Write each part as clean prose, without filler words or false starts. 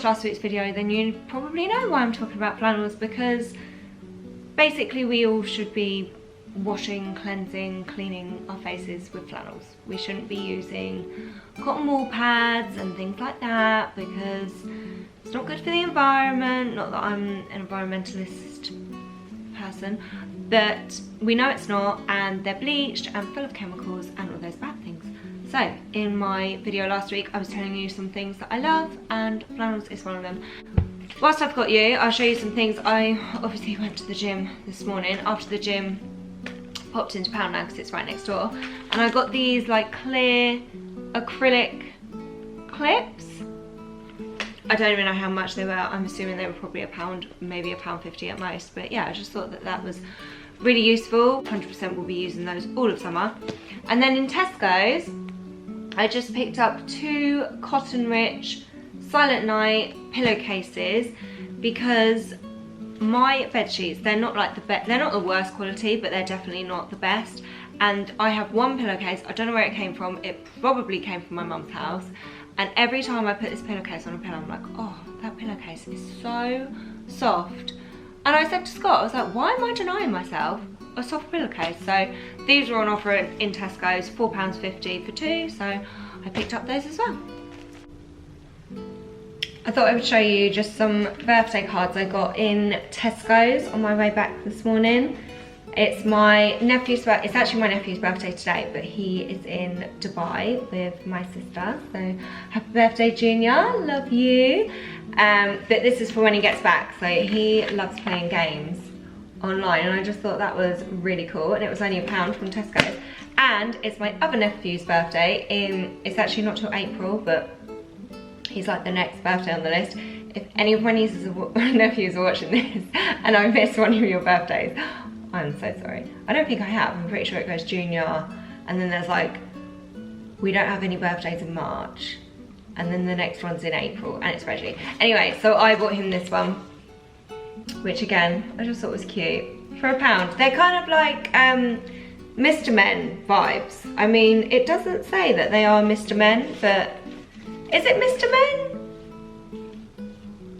watched last week's video, then you probably know why I'm talking about flannels, because basically we all should be washing, cleansing, cleaning our faces with flannels. We shouldn't be using cotton wool pads and things like that, because it's not good for the environment. Not that I'm an environmentalist person, but we know it's not, and they're bleached and full of chemicals and all those bad things. So in my video last week, I was telling you some things that I love, and flannels is one of them. Whilst I've got you, I'll show you some things. I obviously went to the gym this morning. After the gym, popped into Poundland because it's right next door, and I got these like clear acrylic clips. I don't even know how much they were. I'm assuming they were probably £1, maybe £1.50 at most. But yeah, I just thought that that was really useful. 100% will be using those all of summer. And then in Tesco's, I just picked up 2 Cotton Rich Silent Night pillowcases, because my bed sheets, they're not like they're not the worst quality, but they're definitely not the best. And I have one pillowcase. I don't know where it came from. It probably came from my mum's house. And every time I put this pillowcase on a pillow, I'm like, oh, that pillowcase is so soft. And I said to Scott, I was like, why am I denying myself a soft pillowcase? So these were on offer in Tesco's, £4.50 for 2. So I picked up those as well. I thought I would show you just some birthday cards I got in Tesco's on my way back this morning. It's my nephew's birthday. It's actually my nephew's birthday today, but he is in Dubai with my sister. So happy birthday, Junior, love you. But this is for when he gets back. So he loves playing games online, and I just thought that was really cool. And it was only £1 from Tesco's. And it's my other nephew's birthday it's actually not till April, but he's like the next birthday on the list. If any of my nieces or nephews are watching this and I missed one of your birthdays, I'm so sorry. I don't think I have. I'm pretty sure it goes Junior, and then there's like, we don't have any birthdays in March, and then the next one's in April, and it's Reggie. Anyway, so I bought him this one, which again, I just thought was cute, for £1. They're kind of like Mr. Men vibes. I mean, it doesn't say that they are Mr. Men, but is it Mr. Men?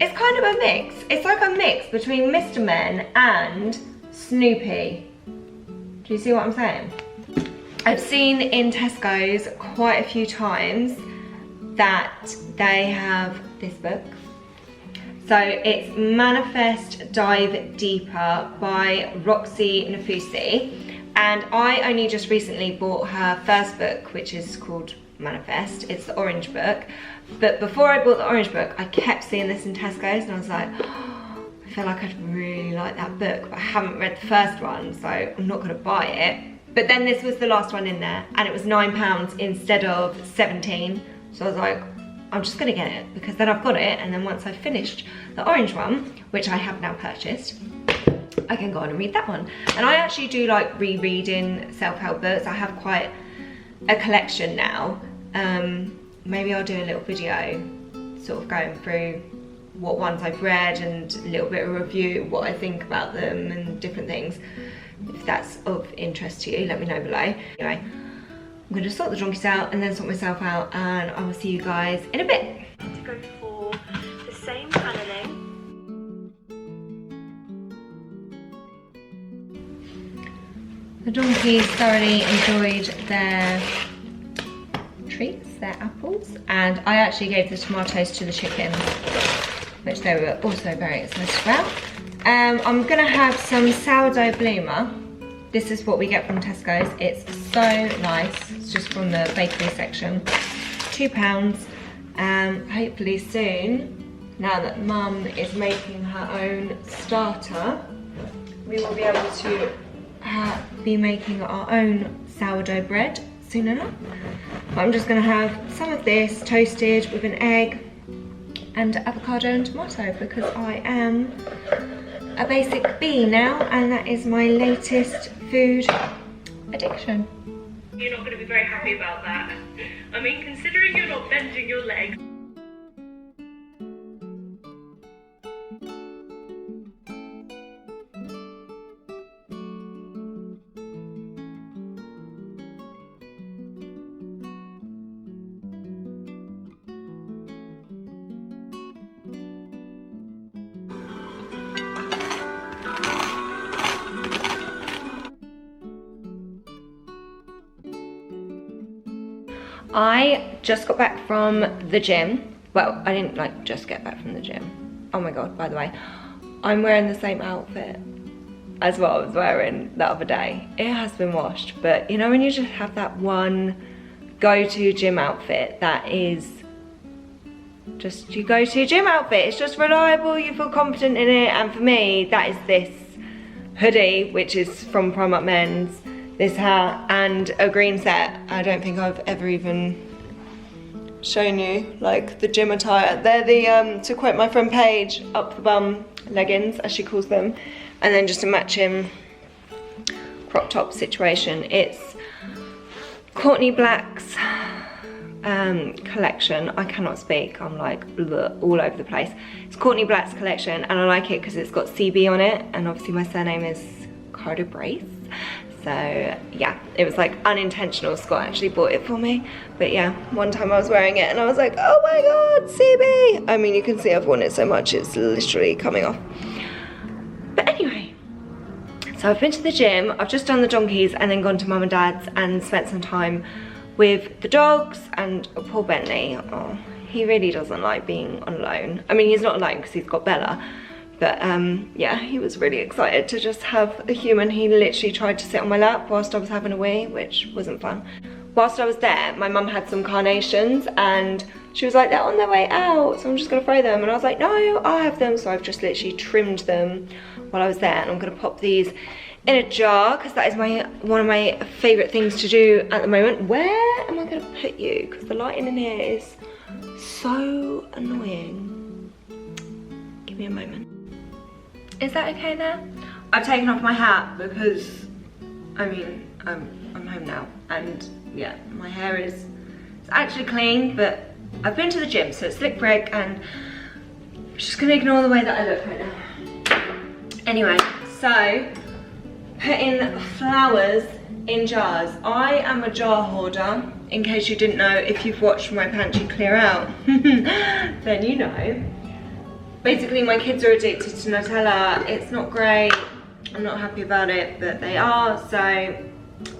It's kind of a mix. It's like a mix between Mr. Men and Snoopy. Do you see what I'm saying? I've seen in Tesco's quite a few times that they have this book. So it's Manifest Dive Deeper by Roxy Nafousi. And I only just recently bought her first book, which is called Manifest. It's the orange book. But before I bought the orange book, I kept seeing this in Tesco's, and I was like, oh, I feel like I'd really like that book, but I haven't read the first one, so I'm not gonna buy it. But then this was the last one in there, and it was £9 instead of 17. So I was like, I'm just gonna get it, because then I've got it, and then once I've finished the orange one, which I have now purchased, I can go on and read that one. And I actually do like rereading self-help books. I have quite a collection now. Maybe I'll do a little video sort of going through what ones I've read and a little bit of review, what I think about them and different things. If that's of interest to you, let me know below. Anyway, I'm going to sort the donkeys out and then sort myself out, and I will see you guys in a bit. To go for the same paneling. The donkeys thoroughly enjoyed their treats, their apples, and I actually gave the tomatoes to the chickens, which they were also very excited about. I'm gonna have some sourdough bloomer. This is what we get from Tesco's. It's so nice. It's just from the bakery section. £2. Hopefully soon, now that Mum is making her own starter, we will be able to be making our own sourdough bread soon enough. I'm just going to have some of this toasted with an egg and avocado and tomato, because I am a basic bee now, and that is my latest food addiction. You're not going to be very happy about that. I mean, considering you're not bending your legs. I just got back from the gym. Well, I didn't like just get back from the gym. Oh my god, by the way, I'm wearing the same outfit as what I was wearing the other day. It has been washed, but you know when you just have that one go-to gym outfit that is just your go-to gym outfit. It's just reliable, you feel confident in it, and for me, that is this hoodie, which is from Primark Men's, this hat, and a green set. I don't think I've ever even shown you like the gym attire. They're the, to quote my friend Paige, up the bum leggings, as she calls them, and then just a matching crop top situation. It's Courtney Black's collection. I cannot speak, I'm like bleh, all over the place. It's Courtney Black's collection, and I like it because it's got CB on it, and obviously my surname is Carter Brace. So yeah, it was like unintentional. Scott actually bought it for me. But yeah, one time I was wearing it and I was like, oh my god, CB! I mean, you can see I've worn it so much, it's literally coming off. But anyway, so I've been to the gym, I've just done the donkeys and then gone to mum and dad's and spent some time with the dogs and poor Bentley. Oh, he really doesn't like being alone. I mean, he's not alone because he's got Bella. But yeah, he was really excited to just have a human. He literally tried to sit on my lap whilst I was having a wee, which wasn't fun. Whilst I was there, my mum had some carnations and she was like, they're on their way out, so I'm just gonna throw them. And I was like, no, I'll have them. So I've just literally trimmed them while I was there, and I'm gonna pop these in a jar because that is one of my favorite things to do at the moment. Where am I gonna put you? Because the lighting in here is so annoying. Give me a moment. Is that okay there? I've taken off my hat because, I mean, I'm home now, and yeah, my hair is it's actually clean, but I've been to the gym, so it's slick brick, and I'm just gonna ignore the way that I look right now. Anyway, so putting flowers in jars. I am a jar hoarder, in case you didn't know. If you've watched my pantry clear out, then you know. Basically, my kids are addicted to Nutella. It's not great. I'm not happy about it, but they are. So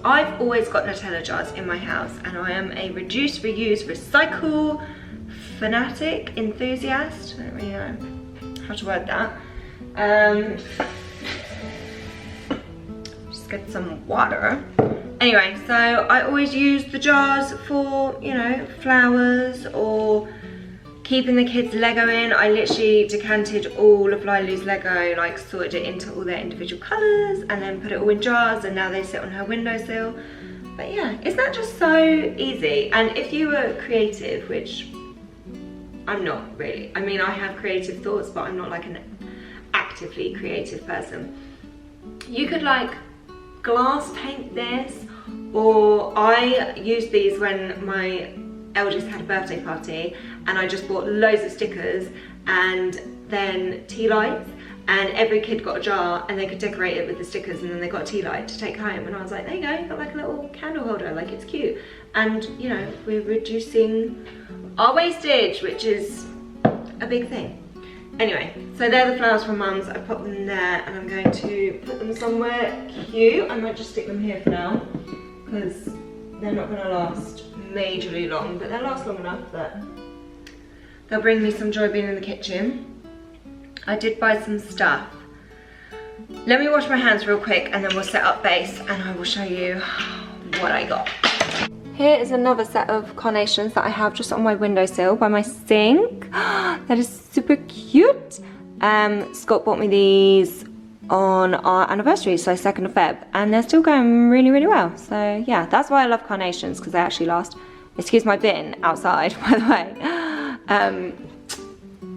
I've always got Nutella jars in my house, and I am a reduce, reuse, recycle fanatic, enthusiast. I don't really know how to word that. Just get some water. Anyway, so I always use the jars for, you know, flowers or keeping the kids' Lego in. I literally decanted all of Lilu's Lego, like sorted it into all their individual colours and then put it all in jars, and now they sit on her windowsill. But yeah, isn't that just so easy? And if you were creative, which I'm not really. I mean, I have creative thoughts, but I'm not like an actively creative person. You could like glass paint this, or I used these when my eldest had a birthday party, and I just bought loads of stickers and then tea lights, and every kid got a jar and they could decorate it with the stickers, and then they got a tea light to take home, and I was like, there you go, you got like a little candle holder, like it's cute. And you know, we're reducing our wastage, which is a big thing. Anyway, so they're the flowers from Mum's. I put them there, and I'm going to put them somewhere cute. I might just stick them here for now because they're not going to last majorly long, but they'll last long enough that they'll bring me some joy being in the kitchen. I did buy some stuff. Let me wash my hands real quick and then we'll set up base and I will show you what I got. Here is another set of carnations that I have just on my windowsill by my sink. That is super cute. Scott bought me these on our anniversary, so 2nd of Feb, and they're still going really, really well. So yeah, that's why I love carnations, because they actually last. Excuse my bin outside, by the way.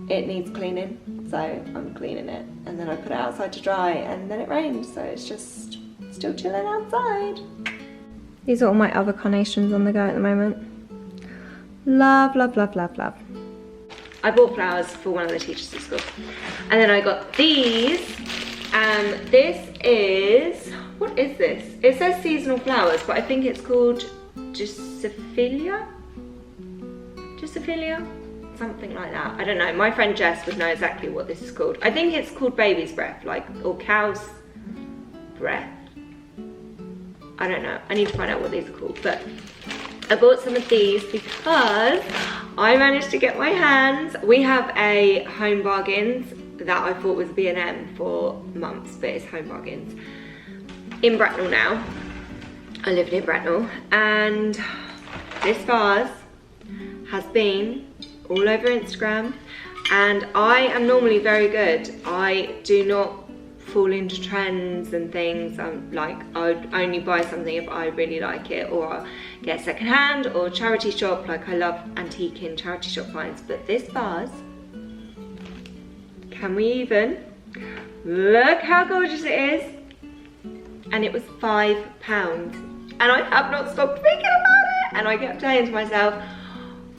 It needs cleaning, so I'm cleaning it, and then I put it outside to dry, and then it rained, so it's just still chilling outside. These are all my other carnations on the go at the moment. Love, love, love, love, love. I bought flowers for one of the teachers at school, and then I got these. This is, what is this? It says seasonal flowers, but I think it's called Gisophilia? Gisophilia? Something like that. I don't know. My friend Jess would know exactly what this is called. I think it's called baby's breath, like, or cow's breath. I don't know. I need to find out what these are called, but I bought some of these because I managed to get my hands. We have a Home Bargains that I thought was B&M for months, but it's Home Bargains in Bracknell now. I live near Bracknell, and this vase has been all over Instagram, and I am normally very good. I do not fall into trends and things. I'm like, I would only buy something if I really like it, or I'll get second hand or charity shop. Like, I love antique and charity shop finds, but this vase, can we even? Look how gorgeous it is. And it was £5. And I have not stopped thinking about it. And I kept saying to myself,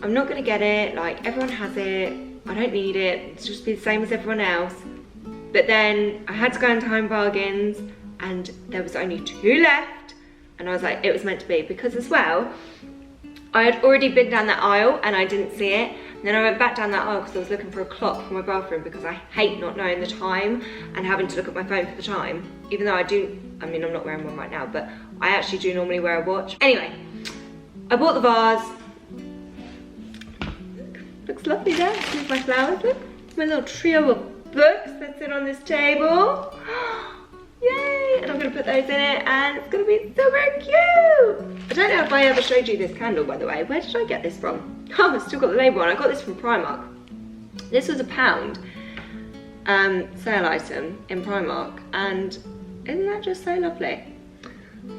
I'm not gonna get it, like everyone has it, I don't need it, it's just be the same as everyone else. But then I had to go into Home Bargains and there was only 2 left, and I was like, it was meant to be, because as well, I had already been down that aisle and I didn't see it. And then I went back down that aisle because I was looking for a clock for my bathroom, because I hate not knowing the time and having to look at my phone for the time. Even though I do, I mean, I'm not wearing one right now, but I actually do normally wear a watch. Anyway, I bought the vase. Looks lovely there. Here's my flowers, look. My little trio of books that sit on this table. Yay! And I'm gonna put those in it, and it's gonna be super cute. I don't know if I ever showed you this candle, by the way. Where did I get this from? Oh, I've still got the label on. I got this from Primark. This was £1 sale item in Primark, and isn't that just so lovely?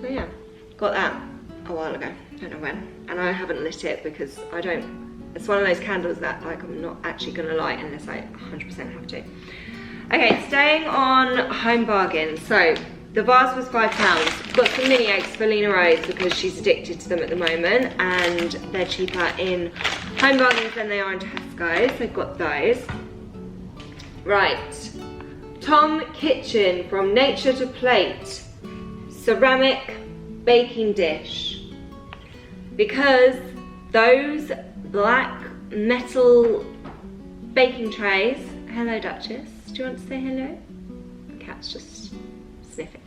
So yeah, got that a while ago. Don't know when. And I haven't lit it because I don't. It's one of those candles that, like, I'm not actually gonna light unless I 100% have to. Okay, staying on Home Bargains. So the vase was £5. Got some mini eggs for Lena Rose because she's addicted to them at the moment, and they're cheaper in Home Bargains than they are in Tesco's. So I've got those. Right, Tom Kitchen from Nature to Plate ceramic baking dish, because those black metal baking trays. Hello, Duchess. Do you want to say hello? The cat's just sniffing.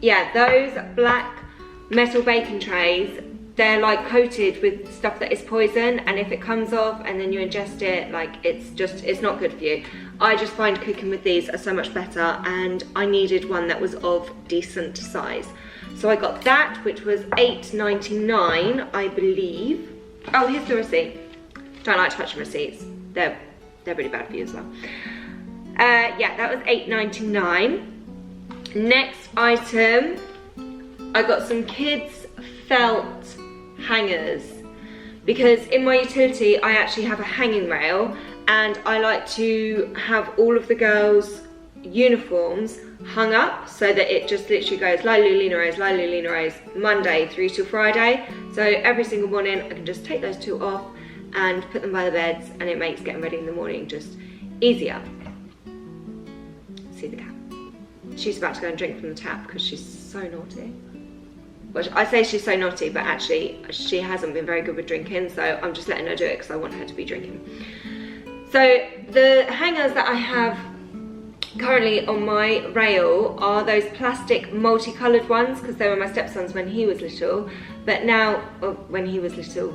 Yeah, those black metal baking trays, they're like coated with stuff that is poison, and if it comes off and then you ingest it, like, it's not good for you. I just find cooking with these are so much better, and I needed one that was of decent size. So I got that, which was £8.99, I believe. Oh, here's the receipt. Don't like touching receipts. They're really bad for you as well. Yeah, that was £8.99. Next item, I got some kids felt hangers, because in my utility I actually have a hanging rail, and I like to have all of the girls' uniforms hung up so that it just literally goes Lily Lena Rose, Monday through till Friday. So every single morning I can just take those 2 off and put them by the beds, and it makes getting ready in the morning just easier. See the cat. She's about to go and drink from the tap because she's so naughty. Well, I say she's so naughty, but actually she hasn't been very good with drinking, so I'm just letting her do it because I want her to be drinking. So the hangers that I have currently on my rail are those plastic multicoloured ones, because they were my stepson's when he was little, but now, when he was little,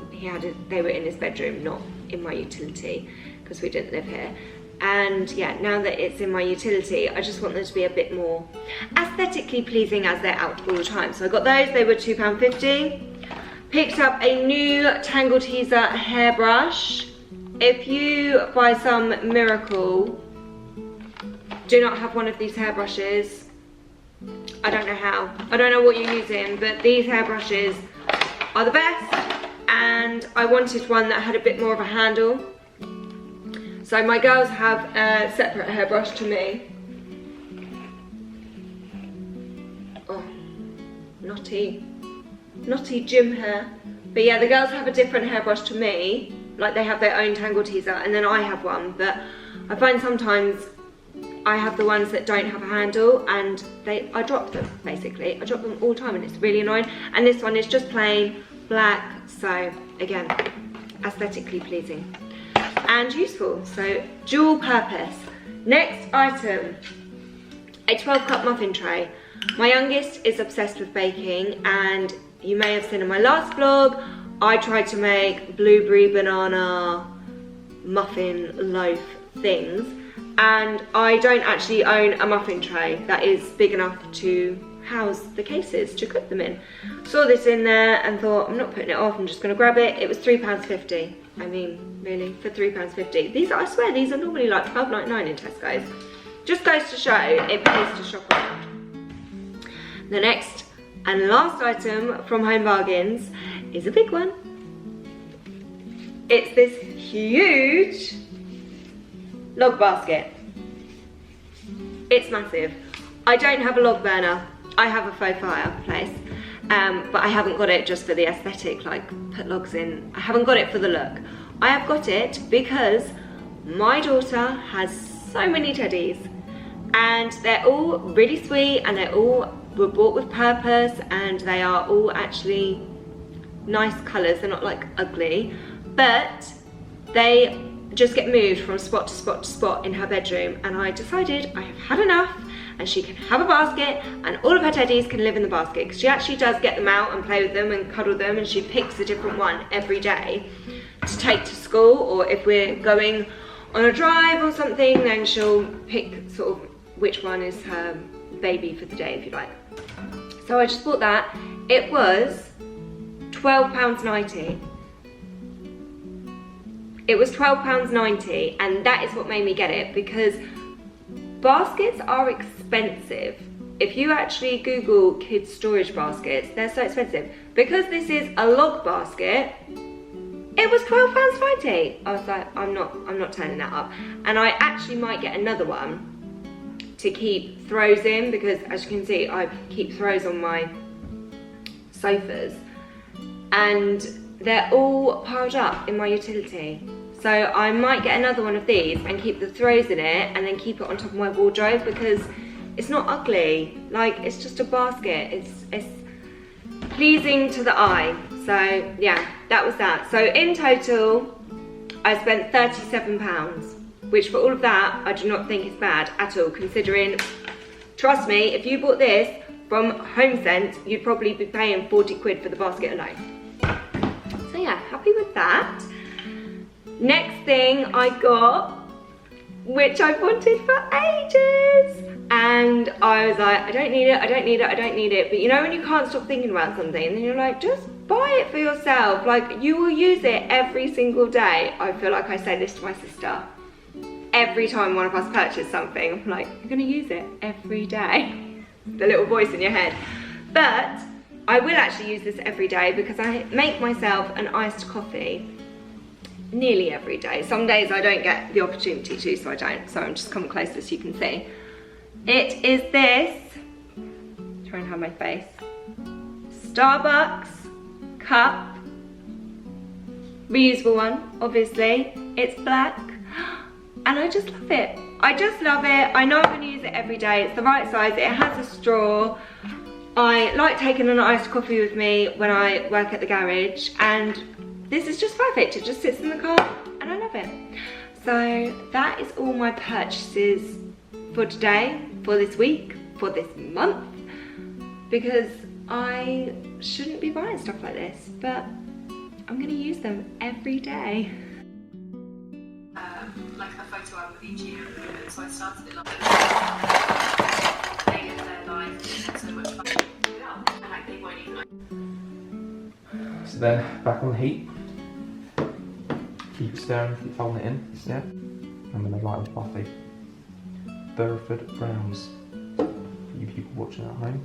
they were in his bedroom, not in my utility, because we didn't live here. And yeah, now that it's in my utility, I just want them to be a bit more aesthetically pleasing as they're out all the time. So I got those, they were £2.50. Picked up a new Tangle Teezer hairbrush. If you buy some Miracle, do not have one of these hairbrushes. I don't know how. I don't know what you're using, but these hairbrushes are the best. And I wanted one that had a bit more of a handle. So my girls have a separate hairbrush to me. Oh, naughty gym hair. But yeah, the girls have a different hairbrush to me. Like, they have their own Tangle Teezer, and then I have one. But I find sometimes I have the ones that don't have a handle, and I drop them, basically. I drop them all the time, and it's really annoying. And this one is just plain black, so again, aesthetically pleasing and useful, so dual purpose. Next item, a 12-cup muffin tray. My youngest is obsessed with baking, and you may have seen in my last vlog, I tried to make blueberry banana muffin loaf things, and I don't actually own a muffin tray that is big enough to house the cases to cook them in. Saw this in there and thought, I'm not putting it off, I'm just gonna grab it. It was £3.50. I mean, really, for £3.50. These, I swear, these are normally like £12.99 in Tesco's. Just goes to show it pays to shop around. The next and last item from Home Bargains is a big one. It's this huge log basket. It's massive. I don't have a log burner. I have a faux fireplace, but I haven't got it just for the aesthetic, like put logs in. I haven't got it for the look. I have got it because my daughter has so many teddies, and they're all really sweet, and they all were bought with purpose, and they are all actually nice colours. They're not like ugly, but they just get moved from spot to spot to spot in her bedroom, and I decided I have had enough, and she can have a basket, and all of her teddies can live in the basket, because she actually does get them out and play with them and cuddle them, and she picks a different one every day to take to school, or if we're going on a drive or something, then she'll pick sort of which one is her baby for the day, if you like. So I just bought that. It was £12.90. It was £12.90, and that is what made me get it, because baskets are expensive. If you actually Google kids storage baskets, they're so expensive. Because this is a log basket, it was £12.90. I was like, I'm not turning that up. And I actually might get another one to keep throws in, because as you can see, I keep throws on my sofas, and they're all piled up in my utility. So I might get another one of these and keep the throws in it, and then keep it on top of my wardrobe, because it's not ugly. Like, it's just a basket. It's pleasing to the eye. So yeah, that was that. So in total, I spent £37, which for all of that, I do not think is bad at all, considering, trust me, if you bought this from HomeSense, you'd probably be paying 40 quid for the basket alone. So yeah, happy with that. Next thing I got, which I've wanted for ages, and I was like, I don't need it, I don't need it, I don't need it. But you know when you can't stop thinking about something, and then you're like, just buy it for yourself. Like, you will use it every single day. I feel like I say this to my sister. Every time one of us purchases something, I'm like, you're gonna use it every day. The little voice in your head. But I will actually use this every day, because I make myself an iced coffee nearly every day. Some days I don't get the opportunity to, so I don't. So I'm just coming closer so you can see. It is this, try and hide my face, Starbucks cup, reusable one, obviously. It's black, and I just love it. I just love it. I know I'm gonna use it every day. It's the right size. It has a straw. I like taking an iced coffee with me when I work at the garage, and this is just perfect. It just sits in the car, and I love it. So that is all my purchases for today, for this week, for this month, because I shouldn't be buying stuff like this, but I'm gonna use them every day. Like a photo album with each year, so I started it like day of their life, so much fun. And like they won't even like. So then back on the heat. Keep stirring, keep folding it in, yeah. And then the light and fluffy Burford Browns for you people watching at home.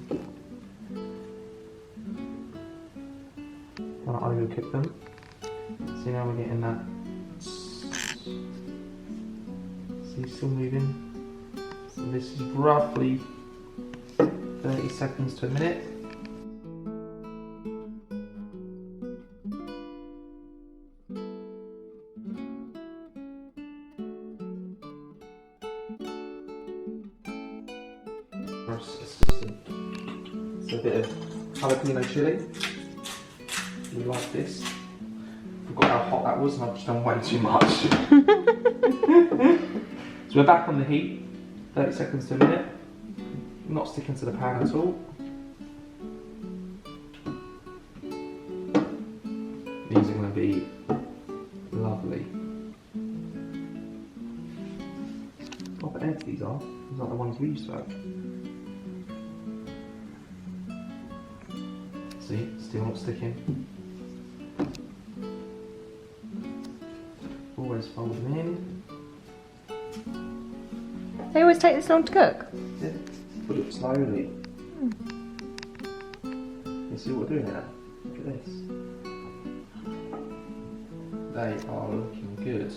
I'm gonna overcook them. See, now we're getting that. See, still moving. So this is roughly 30 seconds to a minute. It's a bit of jalapeno chili. We like this. Forgot how hot that was, and I've just done way too much. So we're back on the heat, 30 seconds to a minute. Not sticking to the pan at all. ones we used to have. See, still not sticking. Always fold them in. They always take this long to cook. Yeah, put it slowly. You see what we're doing here? Look at this. They are looking good.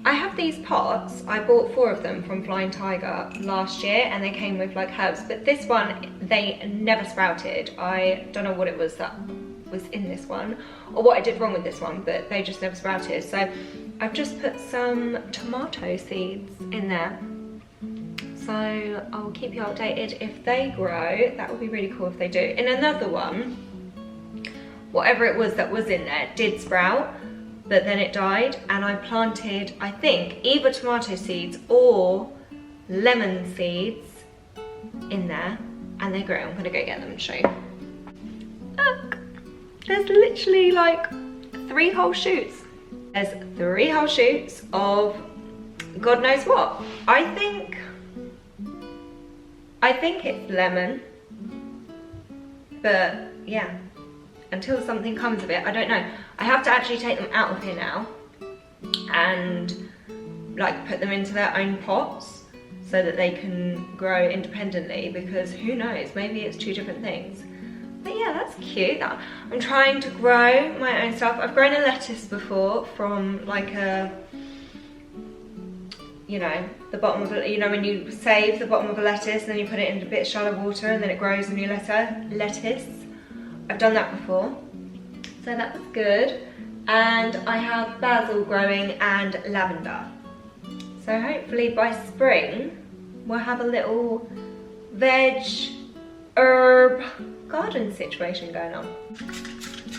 I have these pots. I bought 4 of them from Flying Tiger last year and they came with like herbs, but this one, they never sprouted. I don't know what it was that was in this one or what I did wrong with this one, but they just never sprouted. So I've just put some tomato seeds in there. So I'll keep you updated if they grow. That would be really cool if they do. In another one, whatever it was that was in there did sprout, but then it died, and I planted, I think, either tomato seeds or lemon seeds in there, and they grew. I'm gonna go get them and show you. Look, there's literally like 3 whole shoots. There's 3 whole shoots of God knows what. I think it's lemon, but yeah, until something comes of it, I don't know. I have to actually take them out of here now and like put them into their own pots so that they can grow independently, because who knows, maybe it's 2 different things. But yeah, that's cute. I'm trying to grow my own stuff. I've grown a lettuce before from like a, you know, the bottom of it, you know, when you save the bottom of a lettuce and then you put it in a bit of shallow water and then it grows a new lettuce. I've done that before, so that was good. And I have basil growing and lavender. So hopefully by spring, we'll have a little veg, herb, garden situation going on.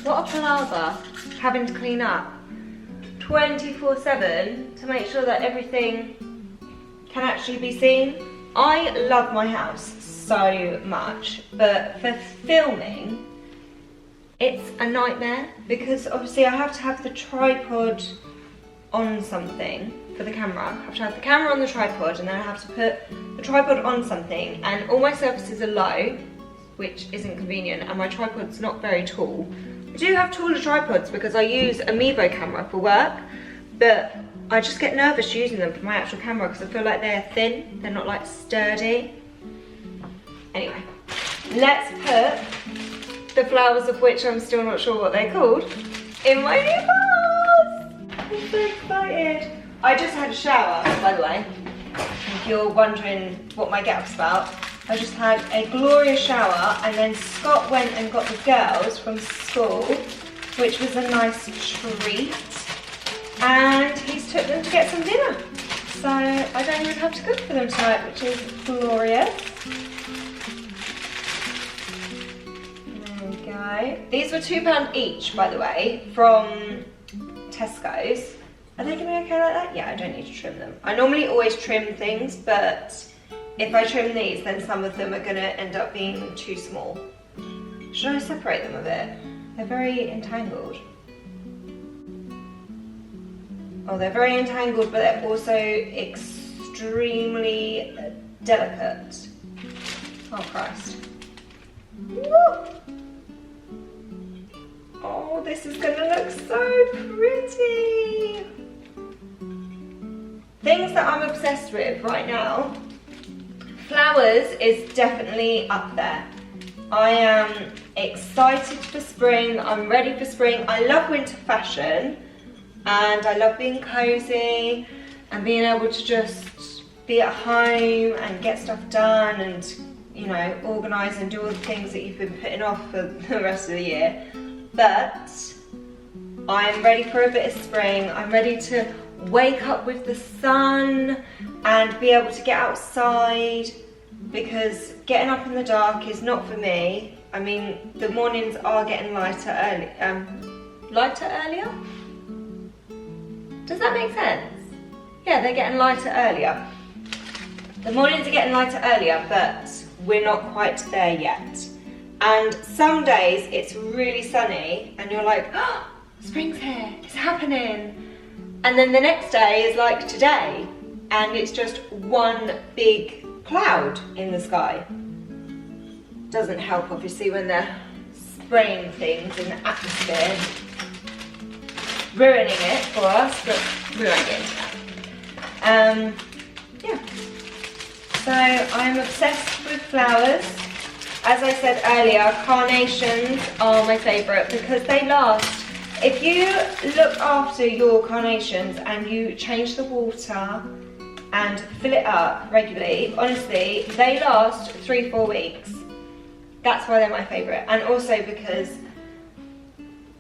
What a palaver, having to clean up 24/7 to make sure that everything can actually be seen. I love my house so much, but for filming, it's a nightmare because obviously I have to have the tripod on something for the camera. I have to have the camera on the tripod and then I have to put the tripod on something, and all my surfaces are low, which isn't convenient, and my tripod's not very tall. I do have taller tripods because I use a Mevo camera for work, but I just get nervous using them for my actual camera because I feel like they're thin, they're not like sturdy. Anyway, let's put the flowers, of which I'm still not sure what they're called, in my new vase. I'm so excited. I just had a shower, by the way, if you're wondering what my getup's about. I just had a glorious shower, and then Scott went and got the girls from school, which was a nice treat, and he's took them to get some dinner. So I don't even have to cook for them tonight, which is glorious. There we go. These were £2 each, by the way, from Tesco's. Are they gonna be okay like that? Yeah, I don't need to trim them. I normally always trim things, but if I trim these, then some of them are gonna end up being too small. Should I separate them a bit? They're very entangled. Oh, they're very entangled, but they're also extremely delicate. Oh, Christ. Woo! Oh, this is gonna look so pretty. Things that I'm obsessed with right now. Flowers is definitely up there. I am excited for spring. I'm ready for spring. I love winter fashion, and I love being cozy and being able to just be at home and get stuff done and, you know, organise and do all the things that you've been putting off for the rest of the year. But I'm ready for a bit of spring. I'm ready to wake up with the sun and be able to get outside, because getting up in the dark is not for me. I mean, the mornings are getting lighter earlier? Does that make sense? Yeah, they're getting lighter earlier. The mornings are getting lighter earlier, but we're not quite there yet. And some days it's really sunny and you're like, oh, spring's here, it's happening. And then the next day is like today and it's just one big cloud in the sky. Doesn't help obviously when they're spraying things in the atmosphere, ruining it for us, but we won't get into that. Yeah. So I'm obsessed with flowers. As I said earlier, carnations are my favourite because they last. If you look after your carnations and you change the water and fill it up regularly, honestly, they last 3-4 weeks. That's why they're my favourite. And also because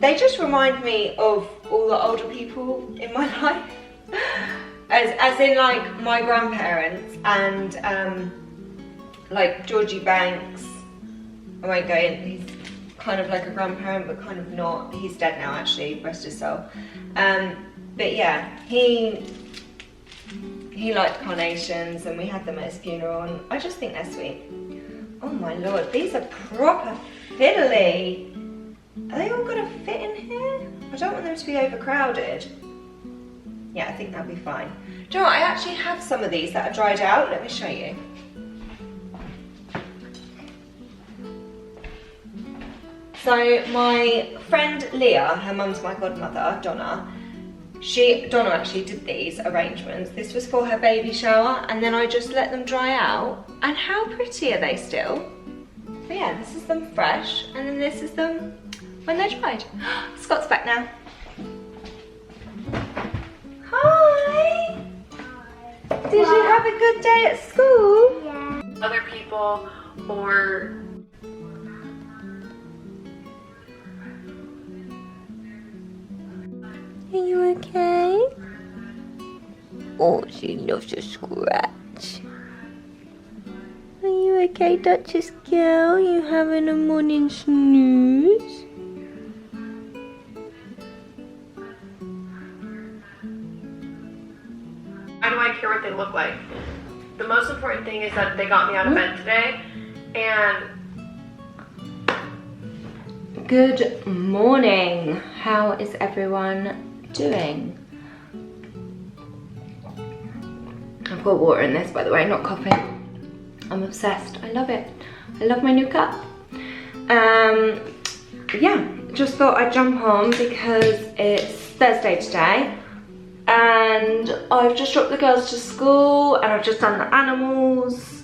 they just remind me of all the older people in my life. As in like my grandparents and like Georgie Banks. I won't go in, he's kind of like a grandparent but kind of not. He's dead now actually, rest his soul. But yeah, he liked carnations and we had them at his funeral and I just think they're sweet. Oh my lord, these are proper fiddly. Are they all gonna fit in here? I don't want them to be overcrowded. Yeah, I think that'll be fine. Do you know what, I actually have some of these that are dried out. Let me show you. So my friend Leah, her mum's my godmother, Donna actually did these arrangements. This was for her baby shower and then I just let them dry out. And how pretty are they still? So yeah, this is them fresh and then this is them when they're dried. Scott's back now. Hi! Did you have a good day at school? Yeah. Other people or Are you okay? Oh, she loves to scratch. Are you okay, Duchess girl? You having a morning snooze? why do I care what they look like? The most important thing is that they got me out of bed today and Good morning. How is everyone doing? I've got water in this, by the way, not coffee. I'm obsessed. I love it. I love my new cup. Yeah, just thought I'd jump on because it's Thursday today and I've just dropped the girls to school and I've just done the animals.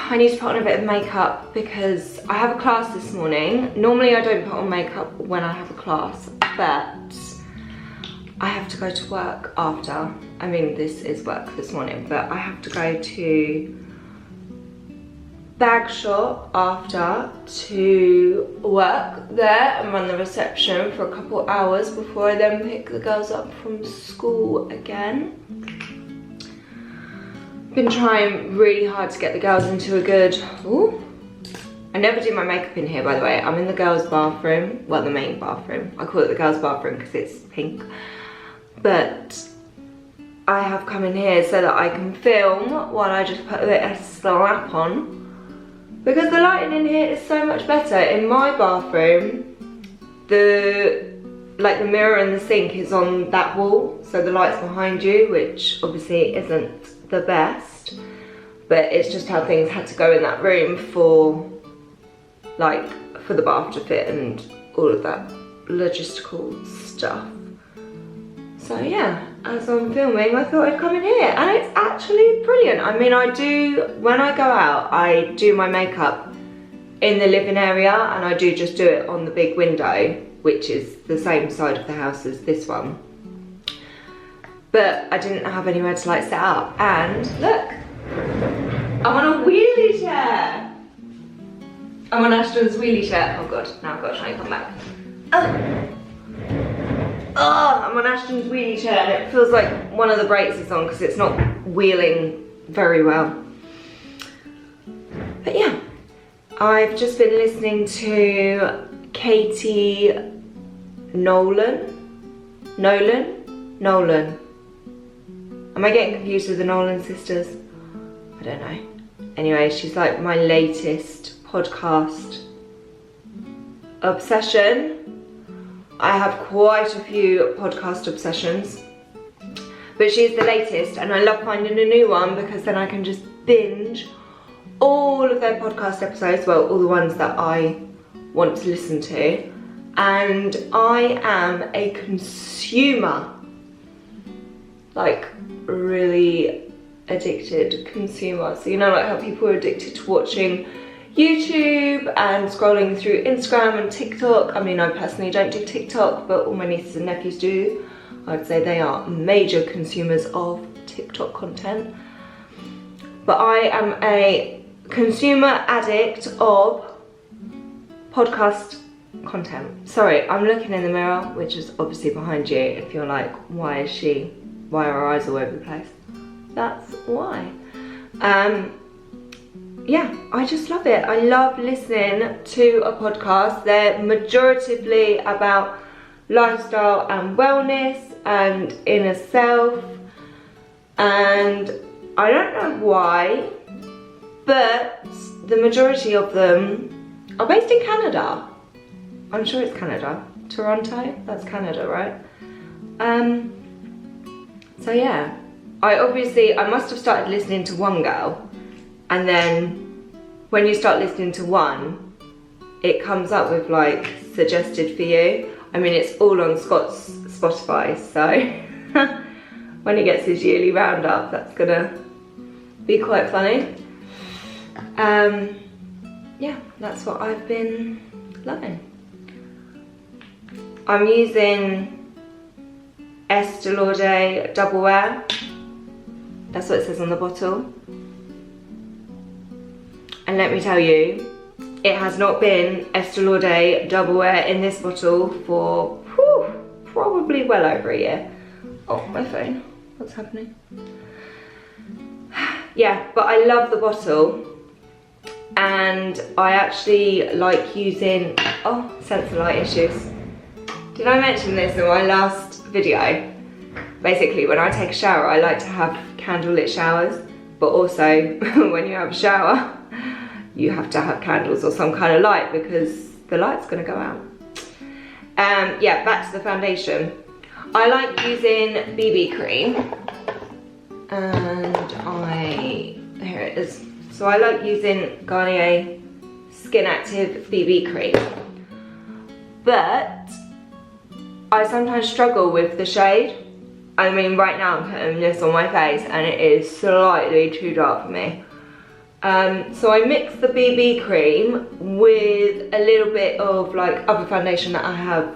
I need to put on a bit of makeup because I have a class this morning. Normally I don't put on makeup when I have a class, but I have to go to work after. I mean, this is work this morning, but I have to go to Bagshot after to work there and run the reception for a couple hours before I then pick the girls up from school again. Been trying really hard to get the girls into a good, ooh. I never do my makeup in here, by the way. I'm in the girls' bathroom, well, the main bathroom. I call it the girls' bathroom because it's pink. But I have come in here so that I can film while I just put a bit of slap on. Because the lighting in here is so much better. In my bathroom, the mirror and the sink is on that wall, so the light's behind you, which obviously isn't the best, but it's just how things had to go in that room for the bath to fit and all of that logistical stuff. So yeah, as I'm filming, I thought I'd come in here and it's actually brilliant. I mean, when I go out, I do my makeup in the living area and I do just do it on the big window, which is the same side of the house as this one. But I didn't have anywhere to set up. And look, I'm on a wheelie chair. I'm on Ashton's wheelie chair. Oh God, now I've got to try and come back. Oh, I'm on Ashton's wheelie chair and it feels like one of the brakes is on because it's not wheeling very well. But yeah, I've just been listening to Katie Nolan. Am I getting confused with the Nolan sisters? I don't know. Anyway, she's like my latest podcast obsession. I have quite a few podcast obsessions, but she's the latest, and I love finding a new one because then I can just binge all of their podcast episodes, well, all the ones that I want to listen to. And I am a consumer, like really addicted consumer. So you know, like how people are addicted to watching YouTube and scrolling through Instagram and TikTok. I mean, I personally don't do TikTok, but all my nieces and nephews do. I'd say they are major consumers of TikTok content. But I am a consumer addict of podcast content. Sorry, I'm looking in the mirror, which is obviously behind you. If you're like, why are her eyes all over the place? That's why. Yeah, I just love it. I love listening to a podcast. They're majoritively about lifestyle and wellness and inner self. And I don't know why, but the majority of them are based in Canada. I'm sure it's Canada. Toronto? That's Canada, right? So yeah. I must have started listening to one girl, and then when you start listening to one, it comes up with like suggested for you. I mean, it's all on Scott's Spotify, so when he gets his yearly roundup, that's gonna be quite funny. Yeah, that's what I've been loving. I'm using Estee Lauder Double Wear. That's what it says on the bottle. And let me tell you, it has not been Estee Lauder Double Wear in this bottle for probably well over a year. Oh, my phone. What's happening? Yeah, but I love the bottle. And I actually like using, sensor light issues. Did I mention this in my last video? Basically, when I take a shower, I like to have candlelit showers, but also when you have a shower, you have to have candles or some kind of light because the light's gonna go out. Yeah, back to the foundation. I like using BB cream, and here it is. So I like using Garnier Skin Active BB cream, but I sometimes struggle with the shade. I mean, right now I'm putting this on my face and it is slightly too dark for me. So I mix the BB cream with a little bit of like other foundation that I have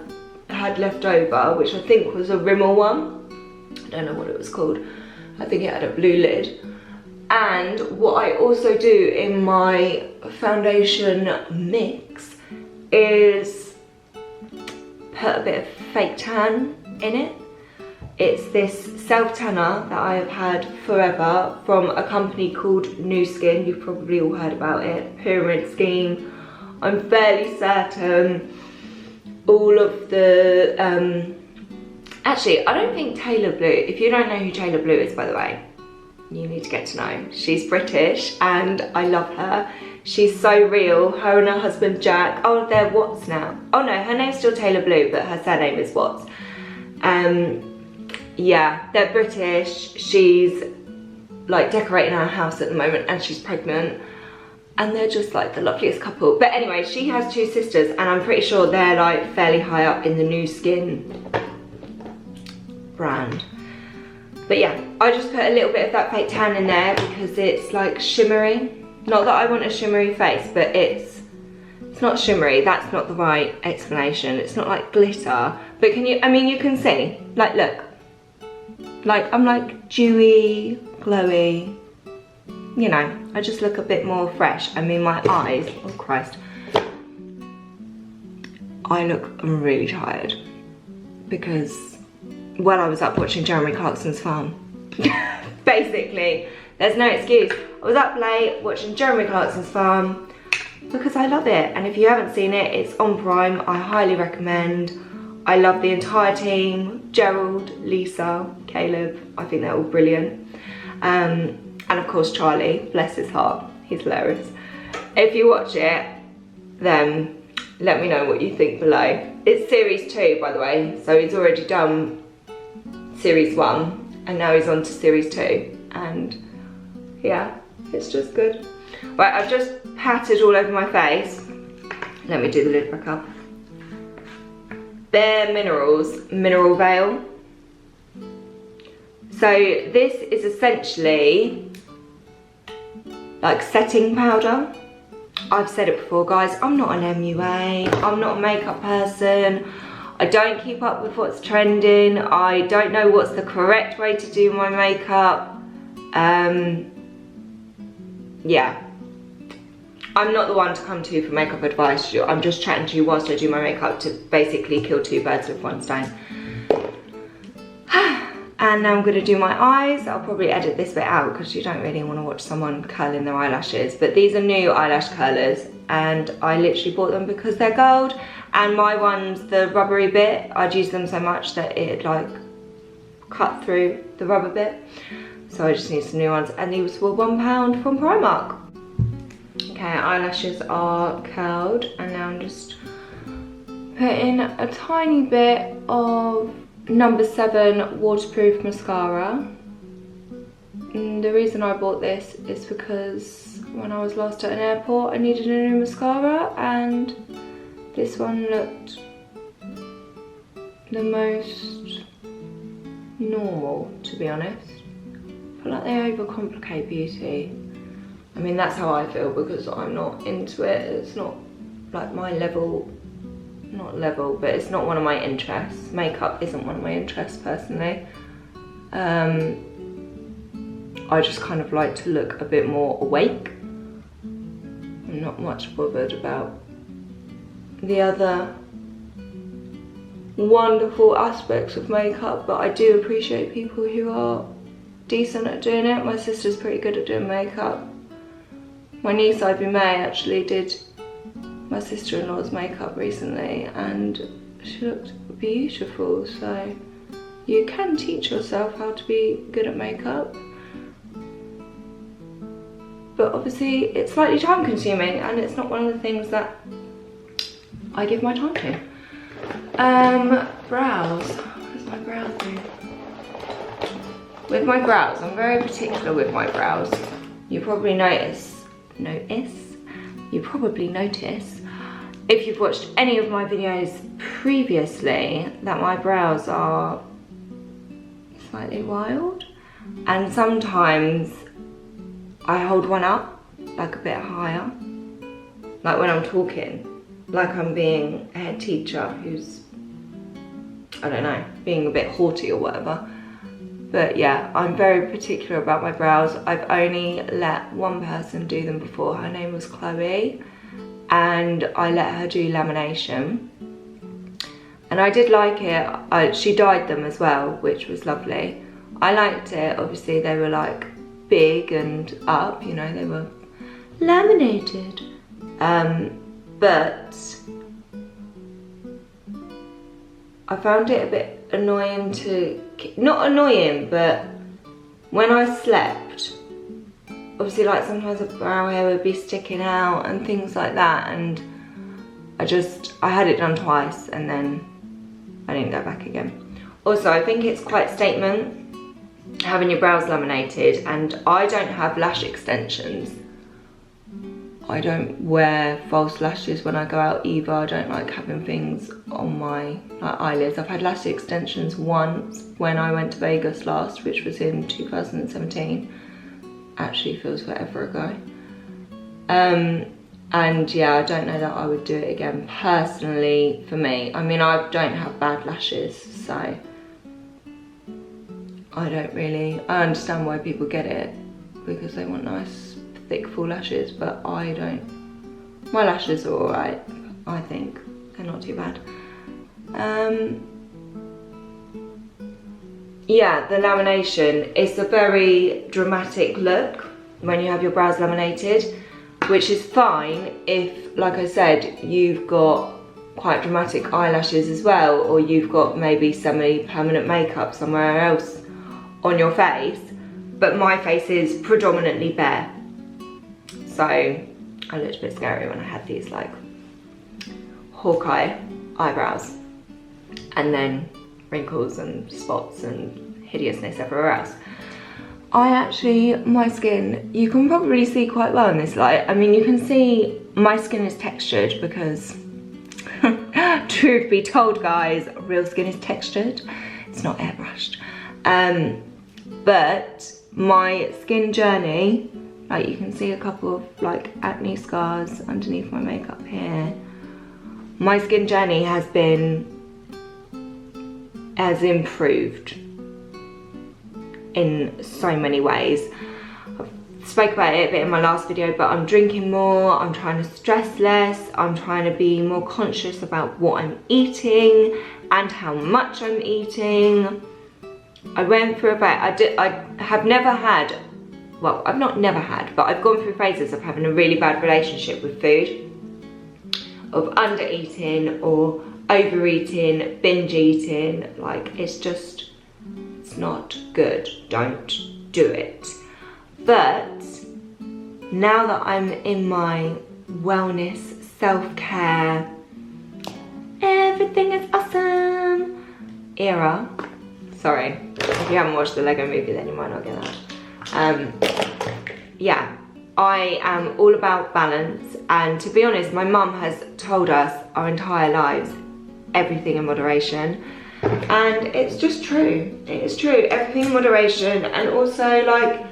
had left over, which I think was a Rimmel one. I don't know what it was called. I think it had a blue lid. And what I also do in my foundation mix is put a bit of fake tan in it. It's this self-tanner that I have had forever from a company called Nu Skin. You've probably all heard about it. Pyramid scheme. I'm fairly certain all of the... actually, I don't think Taylor Blue... If you don't know who Taylor Blue is, by the way, you need to get to know. She's British and I love her. She's so real. Her and her husband Jack. Oh, they're Watts now. Oh no, her name's still Taylor Blue, but her surname is Watts. Yeah, they're British. She's like decorating her house at the moment and she's pregnant. And they're just like the loveliest couple. But anyway, she has two sisters and I'm pretty sure they're like fairly high up in the Nu Skin brand. But yeah, I just put a little bit of that fake tan in there because it's like shimmery. Not that I want a shimmery face, but it's not shimmery. That's not the right explanation. It's not like glitter. But can you, I mean, you can see, like, look. Like, I'm like dewy, glowy. You know, I just look a bit more fresh. I mean, my eyes, oh Christ. I look really tired because, well, I was up watching Jeremy Clarkson's Farm. Basically, there's no excuse. I was up late watching Jeremy Clarkson's Farm because I love it. And if you haven't seen it, it's on Prime. I highly recommend. I love the entire team, Gerald, Lisa, Caleb, I think they're all brilliant. And of course Charlie, bless his heart, he's hilarious. If you watch it, then let me know what you think below. It's series 2, by the way, so he's already done series 1 and now he's on to series 2, and yeah, it's just good. Right, I've just patted all over my face. Let me do the lid back up. Bare Minerals Mineral Veil. So this is essentially like setting powder. I've said it before, guys, I'm not an MUA, I'm not a makeup person, I don't keep up with what's trending, I don't know what's the correct way to do my makeup. Yeah, I'm not the one to come to for makeup advice. I'm just chatting to you whilst I do my makeup to basically kill 2 birds with 1 stone. And now I'm going to do my eyes. I'll probably edit this bit out because you don't really want to watch someone curling their eyelashes. But these are new eyelash curlers and I literally bought them because they're gold. And my ones, the rubbery bit, I'd use them so much that it like cut through the rubber bit. So I just need some new ones. And these were £1 from Primark. Okay, eyelashes are curled and now I'm just putting a tiny bit of number 7 waterproof mascara. And the reason I bought this is because when I was last at an airport I needed a new mascara and this one looked the most normal, to be honest. I feel like they overcomplicate beauty. I mean, that's how I feel because I'm not into it. It's not like my level, not level, but it's not one of my interests. Makeup isn't one of my interests personally. I just kind of like to look a bit more awake. I'm not much bothered about the other wonderful aspects of makeup, but I do appreciate people who are decent at doing it. My sister's pretty good at doing makeup. My niece Ivy May actually did my sister-in-law's makeup recently and she looked beautiful, so you can teach yourself how to be good at makeup. But obviously it's slightly time consuming and it's not one of the things that I give my time to. Brows. Where's my brow thing? With my brows, I'm very particular with my brows. You probably notice, if you've watched any of my videos previously, that my brows are slightly wild. And sometimes I hold one up, like a bit higher. Like when I'm talking, like I'm being a head teacher who's, I don't know, being a bit haughty or whatever. But yeah, I'm very particular about my brows. I've only let one person do them before. Her name was Chloe and I let her do lamination. And I did like it. She dyed them as well, which was lovely. I liked it. Obviously they were like big and up, you know, they were laminated. But I found it a bit annoying to, not annoying, but when I slept, obviously like sometimes the brow hair would be sticking out and things like that, and I had it done twice and then I didn't go back again. Also, I think it's quite a statement having your brows laminated, and I don't have lash extensions. I don't wear false lashes when I go out either. I don't like having things on my eyelids. I've had lash extensions once when I went to Vegas last, which was in 2017. Actually feels forever ago. And yeah, I don't know that I would do it again personally for me. I mean, I don't have bad lashes, so I understand why people get it because they want nice thick full lashes, but I don't. My lashes are alright, I think. They're not too bad. Yeah, the lamination is a very dramatic look when you have your brows laminated, which is fine if, like I said, you've got quite dramatic eyelashes as well, or you've got maybe semi-permanent makeup somewhere else on your face, but my face is predominantly bare. So I looked a bit scary when I had these like Hawkeye eyebrows and then wrinkles and spots and hideousness everywhere else. My skin, you can probably see quite well in this light. I mean, you can see my skin is textured because, truth be told guys, real skin is textured. It's not airbrushed. But my skin journey, like you can see a couple of like acne scars underneath my makeup here. My skin journey has improved in so many ways. I spoke about it a bit in my last video, but I'm drinking more, I'm trying to stress less, I'm trying to be more conscious about what I'm eating and how much I'm eating. I went through I have never had, well, I've not never had, but I've gone through phases of having a really bad relationship with food, of under eating or overeating, binge eating. Like, it's not good. Don't do it. But now that I'm in my wellness, self-care, everything is awesome era. Sorry, if you haven't watched the Lego movie, then you might not get that. Yeah, I am all about balance, and to be honest, my mum has told us our entire lives, everything in moderation. And it's just true. It is true. Everything in moderation, and also like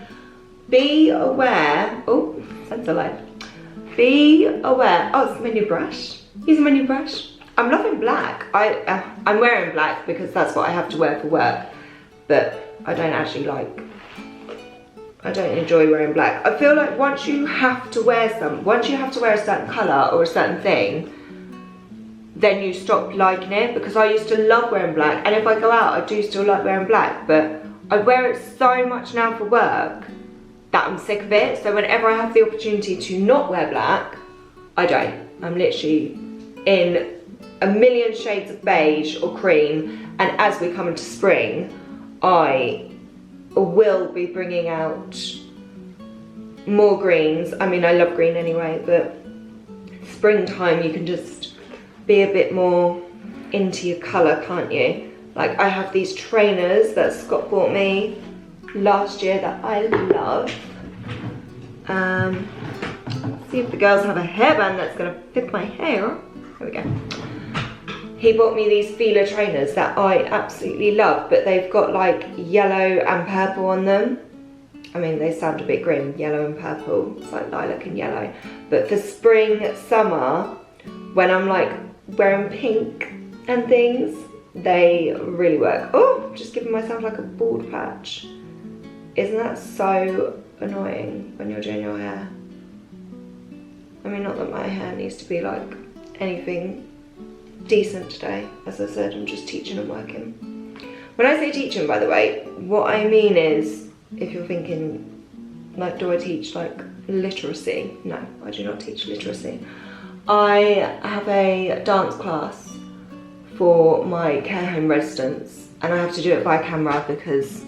be aware. Oh, sensor light. Be aware. Oh, it's my new brush. Using my new brush. I'm loving black. I'm wearing black because that's what I have to wear for work. But I don't enjoy wearing black. I feel like once you have to wear a certain colour or a certain thing, then you stop liking it, because I used to love wearing black, and if I go out I do still like wearing black, but I wear it so much now for work that I'm sick of it. So whenever I have the opportunity to not wear black, I don't. I'm literally in a million shades of beige or cream, and as we come into spring I will be bringing out more greens. I mean, I love green anyway, but springtime you can just be a bit more into your colour, can't you? Like, I have these trainers that Scott bought me last year that I love. Let's see if the girls have a hairband that's gonna fit my hair. There we go. He bought me these Fila trainers that I absolutely love, but they've got like yellow and purple on them. I mean, they sound a bit grim, yellow and purple. It's like lilac and yellow. But for spring, summer, when I'm like wearing pink and things, they really work. Oh, just giving myself like a bald patch. Isn't that so annoying when you're doing your hair? I mean, not that my hair needs to be like anything decent today. As I said, I'm just teaching and working. When I say teaching, by the way, what I mean is, if you're thinking, like, do I teach like literacy? No, I do not teach literacy. I have a dance class for my care home residents, and I have to do it via camera because,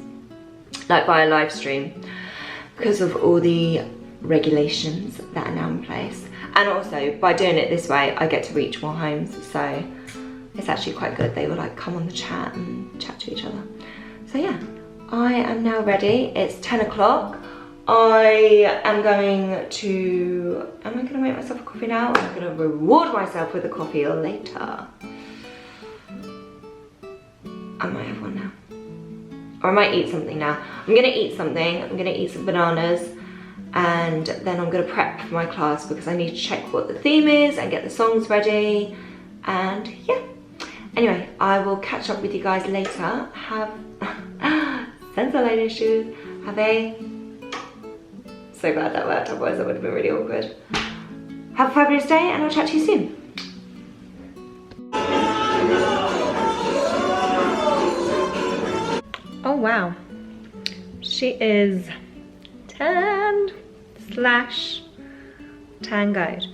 like, via live stream, because of all the regulations that are now in place. And also, by doing it this way, I get to reach more homes, so it's actually quite good. They will like come on the chat and chat to each other. So yeah, I am now ready. It's 10 o'clock. I am going to, am I gonna make myself a coffee now? I'm gonna reward myself with a coffee later. I might have one now. Or I might eat something now. I'm gonna eat something. I'm gonna eat some bananas, and then I'm gonna prep for my class because I need to check what the theme is and get the songs ready, and yeah. Anyway, I will catch up with you guys later. Have sensor light issues. Have a, so glad that worked, otherwise that would have been really awkward. Have a fabulous day, and I'll chat to you soon. Oh wow, she is tanned / tangoed.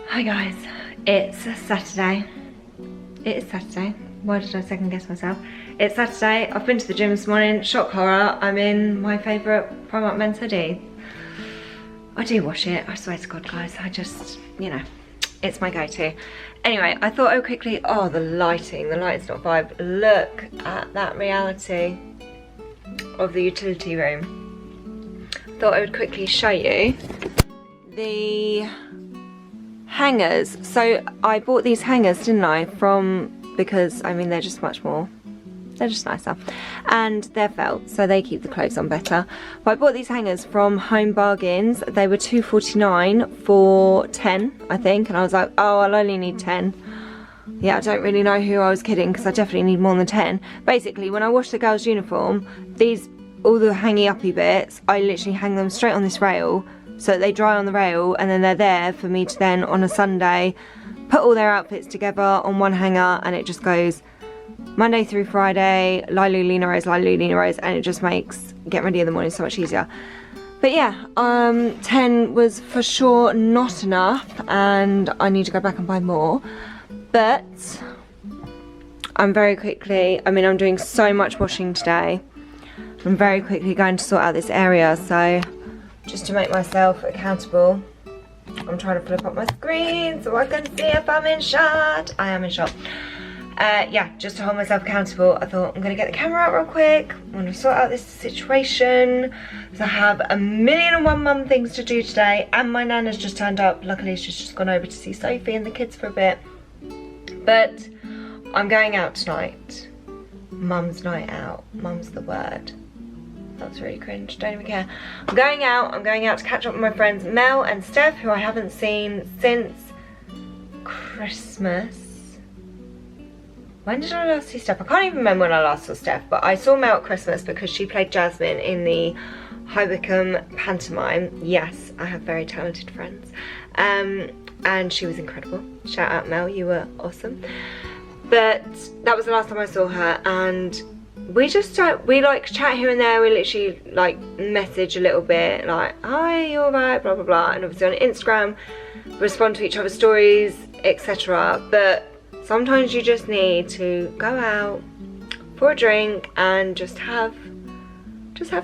Hi guys, It's Saturday. It is Saturday. Why did I second guess myself? It's Saturday. I've been to the gym this morning. Shock horror. I'm in my favourite Primark men's hoodie. I do wash it. I swear to God, guys. I just, you know, it's my go-to. Anyway, I thought I would quickly... Oh, the lighting. The lighting's not vibe. Look at that reality of the utility room. Thought I would quickly show you the hangers. So I bought these hangers, didn't I, because I mean they're just much more, they're just nicer, and they're felt, so they keep the clothes on better. But I bought these hangers from Home Bargains. They were £2.49 for 10, I think, and I was like, oh, I'll only need 10. Yeah, I don't really know who I was kidding, because I definitely need more than 10. Basically, when I wash the girls' uniform, all the hangy uppy bits, I literally hang them straight on this rail so that they dry on the rail, and then they're there for me to then on a Sunday put all their outfits together on one hanger, and it just goes Monday through Friday, Lilu, Lena Rose, Lilu, Lena Rose, and it just makes getting ready in the morning so much easier. But yeah, 10 was for sure not enough, and I need to go back and buy more. But I'm I'm doing so much washing today. I'm very quickly going to sort out this area, so just to make myself accountable, I'm trying to flip up my screen so I can see if I'm in shot. I am in shot. Yeah, just to hold myself accountable, I thought I'm going to get the camera out real quick. I'm going to sort out this situation. So I have 1,000,001 mum things to do today, and my nan has just turned up. Luckily, she's just gone over to see Sophie and the kids for a bit. But I'm going out tonight. Mum's night out. Mum's the word. That's really cringe, don't even care. I'm going out to catch up with my friends Mel and Steph, who I haven't seen since Christmas. When did I last see Steph? I can't even remember when I last saw Steph, but I saw Mel at Christmas because she played Jasmine in the High Wycombe pantomime. Yes, I have very talented friends. And she was incredible. Shout out Mel, you were awesome. But that was the last time I saw her, and we like chat here and there. We literally like message a little bit, like, hi, you alright, blah blah blah, and obviously on Instagram respond to each other's stories, etc. But sometimes you just need to go out for a drink and just have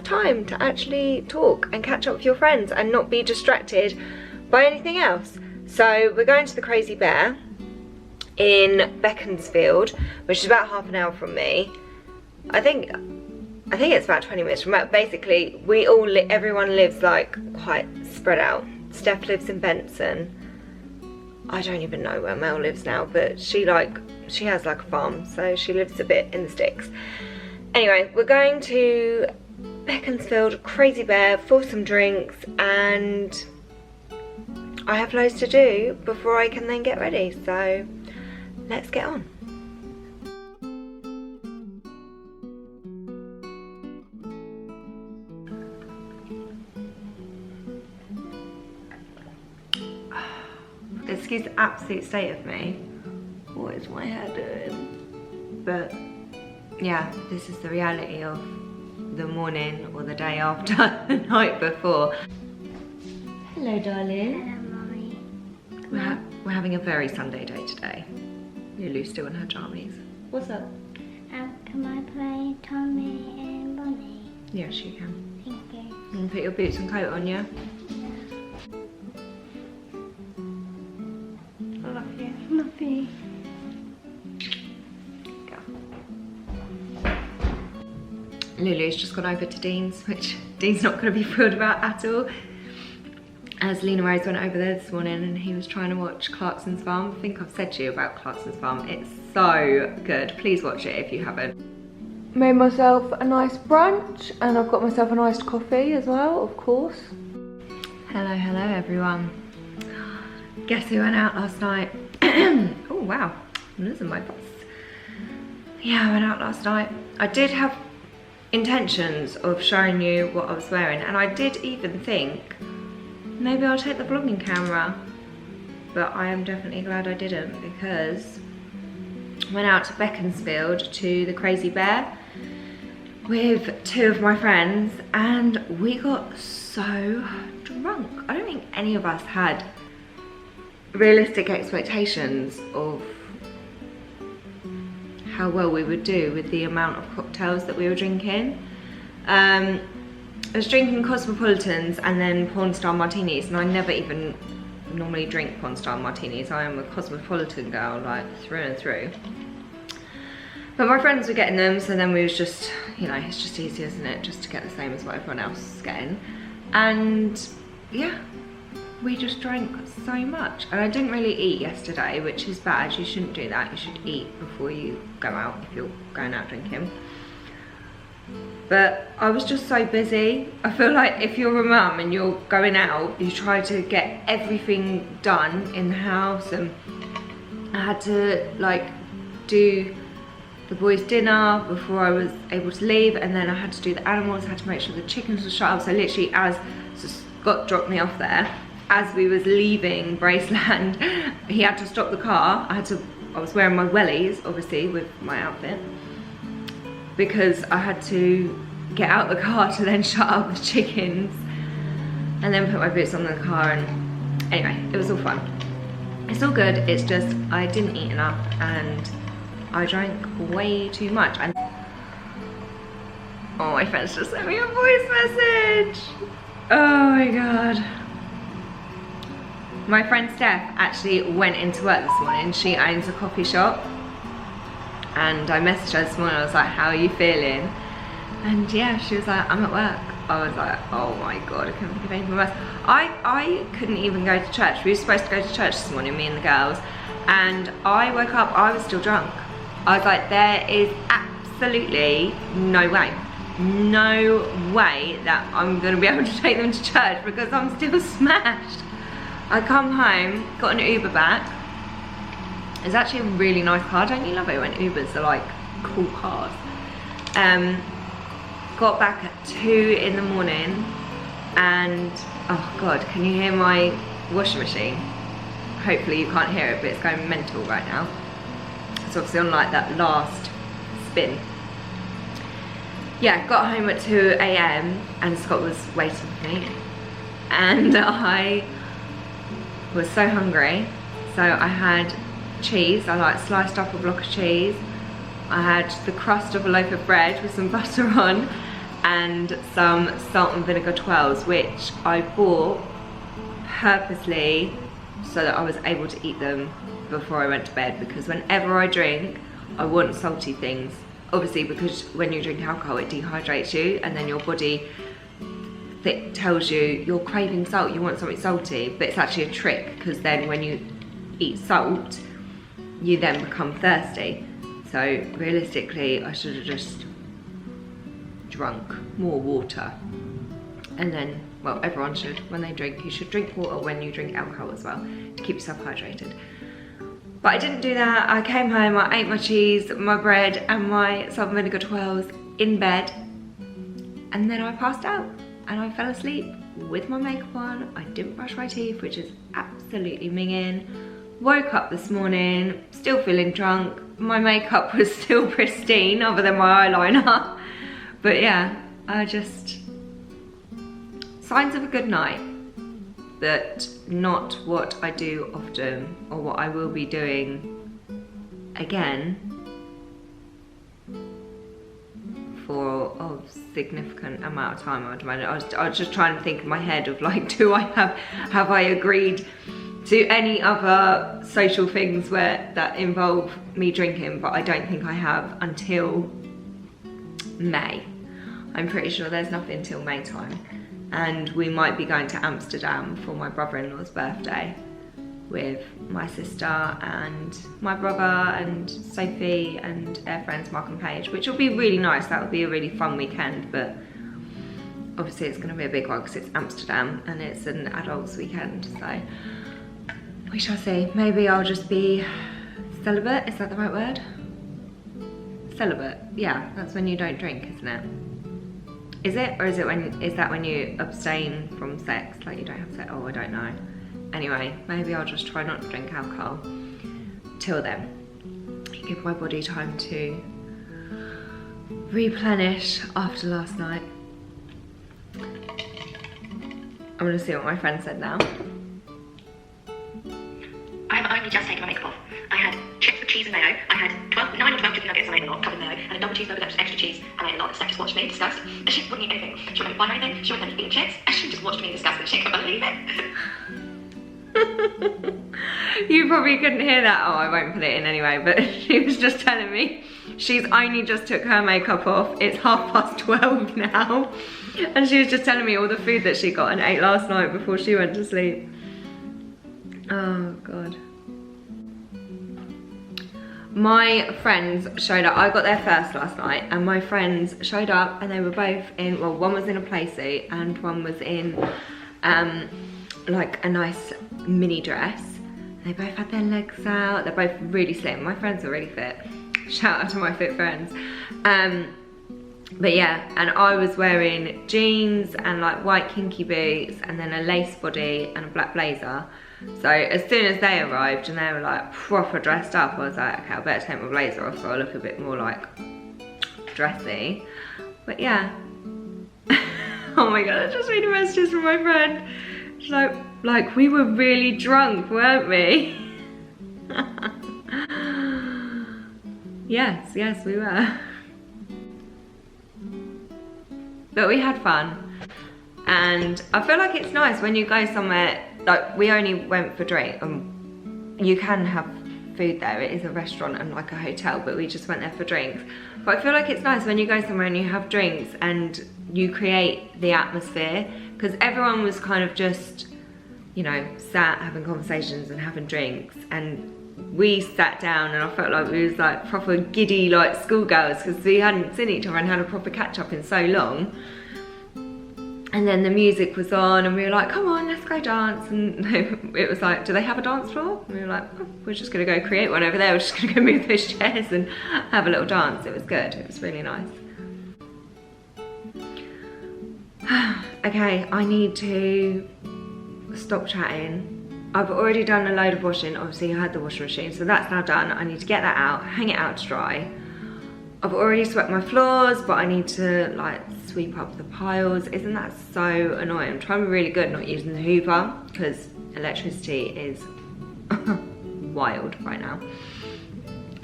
time to actually talk and catch up with your friends and not be distracted by anything else. So we're going to the Crazy Bear in Beaconsfield, which is about half an hour from me. I think it's about 20 minutes from that. Basically, everyone lives like quite spread out. Steph lives in Benson. I don't even know where Mel lives now, but she has like a farm, so she lives a bit in the sticks. Anyway, we're going to Beaconsfield, Crazy Bear, for some drinks, and I have loads to do before I can then get ready, so let's get on. Excuse the absolute state of me. What is my hair doing? But yeah, this is the reality of the morning or the day after the night before. Hello, darling. Hello, Mommy. We're having a very Sunday day today. Lulu's still in her jammies. What's up? Can I play Tommy and Bonnie? Yes, you can. Thank you. You can put your boots and coat on, yeah? I love you. Love you. Go. Lulu's just gone over to Dean's, which Dean's not going to be thrilled about at all. As Lena Rose went over there this morning and he was trying to watch Clarkson's Farm. I think I've said to you about Clarkson's Farm. It's so good. Please watch it if you haven't. Made myself a nice brunch, and I've got myself an iced coffee as well, of course. Hello, hello everyone. Guess who went out last night? Oh wow, I'm losing my voice. Yeah, I went out last night. I did have intentions of showing you what I was wearing, and I did even think maybe I'll take the vlogging camera, but I am definitely glad I didn't, because I went out to Beaconsfield to the Crazy Bear with 2 of my friends, and we got so drunk. I don't think any of us had realistic expectations of how well we would do with the amount of cocktails that we were drinking. I was drinking Cosmopolitans and then Pornstar martinis, and I never even normally drink Pornstar martinis. I am a Cosmopolitan girl, like through and through. But my friends were getting them, so then we was just, you know, it's just easy, isn't it, just to get the same as what everyone else is getting. And yeah, we just drank so much. And I didn't really eat yesterday, which is bad. You shouldn't do that. You should eat before you go out if you're going out drinking. But I was just so busy. I feel like if you're a mum and you're going out, you try to get everything done in the house, and I had to like do the boys' dinner before I was able to leave, and then I had to do the animals. I had to make sure the chickens were shut up. So literally, as Scott dropped me off there, as we was leaving Braceland, he had to stop the car. I was wearing my wellies, obviously, with my outfit, because I had to get out the car to then shut up the chickens and then put my boots on the car. And anyway, it was all fun. It's all good. It's just I didn't eat enough and I drank way too much. And oh, my friends just sent me a voice message. Oh my god. My friend Steph actually went into work this morning. She owns a coffee shop. And I messaged her this morning, I was like, how are you feeling? And yeah, she was like, I'm at work. I was like, oh my god, I couldn't think of anything worse. I couldn't even go to church. We were supposed to go to church this morning, me and the girls. And I woke up, I was still drunk. I was like, there is absolutely no way that I'm gonna be able to take them to church because I'm still smashed. I come home, got an Uber back. It's actually a really nice car. Don't you love it when Ubers are like cool cars? Got back at 2 in the morning and oh god, can you hear my washing machine? Hopefully you can't hear it, but it's going mental right now. It's obviously on like that last spin. Yeah, got home at 2 AM and Scott was waiting for me. And I was so hungry. So I had cheese, I like sliced up a block of cheese. I had the crust of a loaf of bread with some butter on and some salt and vinegar twirls, which I bought purposely so that I was able to eat them before I went to bed, because whenever I drink, I want salty things. Obviously, because when you drink alcohol, it dehydrates you and then your body tells you you're craving salt, you want something salty, but it's actually a trick, because then when you eat salt, you then become thirsty. So realistically, I should have just drunk more water. And then, well, everyone should, when they drink, you should drink water when you drink alcohol as well, to keep yourself hydrated. But I didn't do that. I came home, I ate my cheese, my bread, and my salt and vinegar twirls in bed. And then I passed out and I fell asleep with my makeup on. I didn't brush my teeth, which is absolutely minging. Woke up this morning, still feeling drunk. My makeup was still pristine, other than my eyeliner. But yeah, signs of a good night, but not what I do often, or what I will be doing again for a significant amount of time, I would imagine. I was just trying to think in my head of like, have I agreed to any other social things that involve me drinking, but I don't think I have until May. I'm pretty sure there's nothing until May time. And we might be going to Amsterdam for my brother-in-law's birthday with my sister and my brother and Sophie and their friends Mark and Paige, which will be really nice. That will be a really fun weekend, but obviously it's going to be a big one because it's Amsterdam and it's an adults weekend, so we shall see. Maybe I'll just be celibate, is that the right word? Celibate, yeah, that's when you don't drink, isn't it? Is it? Or is that when you abstain from sex, like you don't have sex? Oh, I don't know. Anyway, maybe I'll just try not to drink alcohol till then. Give my body time to replenish after last night. I'm gonna see what my friend said now. only just taken my makeup off. I had chips with cheese and mayo. I had 9 or 12 chicken nuggets, and I ate a lot, covered in mayo, and a double cheeseburger that was extra cheese, and I ate a lot. And Steph just watched me, disgust. And she wouldn't eat anything. She wouldn't buy anything. She wouldn't eat chips. And she just watched me, disgust, and she couldn't believe it. You probably couldn't hear that. Oh, I won't put it in anyway, but she was just telling me she's only just took her makeup off. It's 12:30 now. And she was just telling me all the food that she got and ate last night before she went to sleep. Oh, God. My friends showed up. I got there first last night, and my friends showed up, and they were both in, well, one was in a play suit and one was in like a nice mini dress. They both had their legs out. They're both really slim. My friends are really fit. Shout out to my fit friends. But yeah, and I was wearing jeans and like white kinky boots and then a lace body and a black blazer. So as soon as they arrived and they were like proper dressed up, I was like, okay, I better take my blazer off so I look a bit more like dressy. But yeah. Oh my God, I just read messages from my friend. She's like we were really drunk, weren't we? Yes, we were. But we had fun. And I feel like it's nice when you go somewhere, like we only went for drink. You can have food there, it is a restaurant and like a hotel, but we just went there for drinks. But I feel like it's nice when you go somewhere and you have drinks and you create the atmosphere, because everyone was kind of just, you know, sat having conversations and having drinks, and we sat down and I felt like we was like proper giddy like schoolgirls, because we hadn't seen each other and had a proper catch up in so long. And then the music was on and we were like, come on, let's go dance. And it was like, do they have a dance floor? And we were like, oh, we're just gonna go create one over there. We're just gonna go move those chairs and have a little dance. It was good, it was really nice. Okay, I need to stop chatting. I've already done a load of washing. Obviously I had the washing machine, so that's now done. I need to get that out, hang it out to dry. I've already swept my floors, but I need to like sweep up the piles. Isn't that so annoying? I'm trying to be really good not using the Hoover because electricity is wild right now.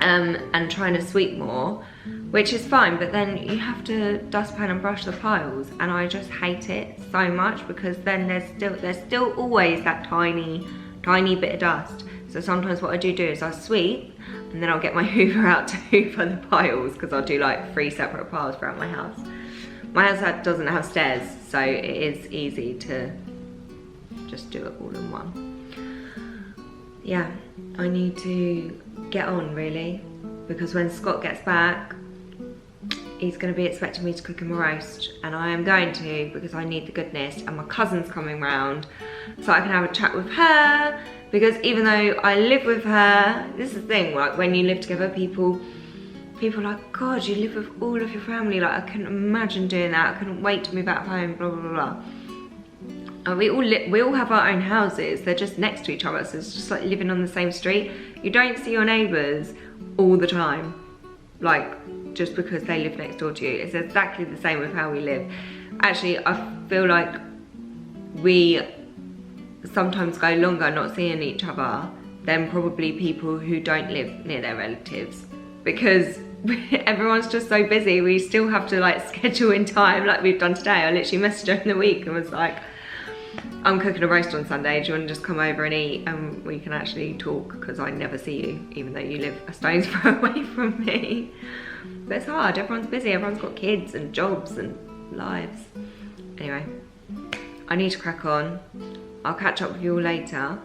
And trying to sweep more, which is fine, but then you have to dustpan and brush the piles, and I just hate it so much because then there's still always that tiny bit of dust. So sometimes what I do is I sweep and then I'll get my Hoover out to hoover the piles, because I'll do like 3 separate piles throughout my house. My house doesn't have stairs, so it is easy to just do it all in one. Yeah, I need to get on really, because when Scott gets back, he's going to be expecting me to cook him a roast, and I am going to, because I need the goodness, and my cousin's coming round so I can have a chat with her, because even though I live with her, this is the thing, like when you live together, people are like, God, you live with all of your family, like I couldn't imagine doing that, I couldn't wait to move out of home, blah blah blah. And we all have our own houses, they're just next to each other, so it's just like living on the same street. You don't see your neighbours all the time, like just because they live next door to you. It's exactly the same with how we live. Actually, I feel like we sometimes go longer not seeing each other than probably people who don't live near their relatives, because everyone's just so busy. We still have to like schedule in time like we've done today. I literally messaged her in the week and was like, I'm cooking a roast on Sunday, do you want to just come over and eat and we can actually talk, because I never see you even though you live a stone's throw away from me. But it's hard, everyone's busy, everyone's got kids and jobs and lives. Anyway, I need to crack on. I'll catch up with you all later.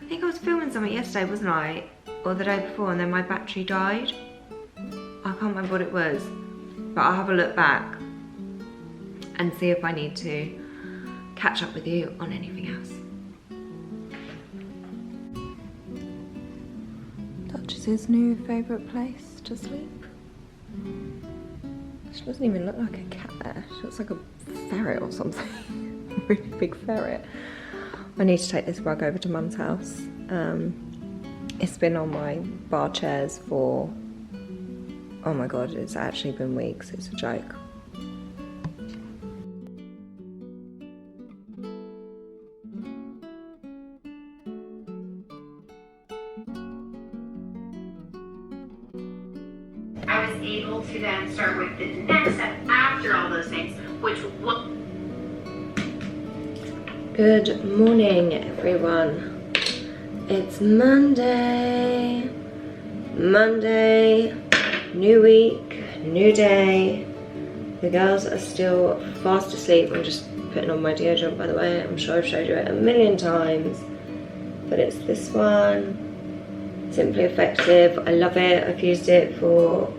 I think I was filming something yesterday, wasn't I? Or the day before, and then my battery died. I can't remember what it was, but I'll have a look back and see if I need to catch up with you on anything else. Duchess's new favourite place to sleep. She doesn't even look like a cat there. She looks like a ferret or something. A really big ferret. I need to take this rug over to Mum's house. It's been on my bar chairs for, oh my God, it's actually been weeks. It's a joke. able to then start with the next step after all those things, which will. Good morning, everyone. It's Monday. Monday, new week, new day. The girls are still fast asleep. I'm just putting on my deodorant, by the way. I'm sure I've showed you it a million times, but it's this one, Simply Effective. I love it. I've used it for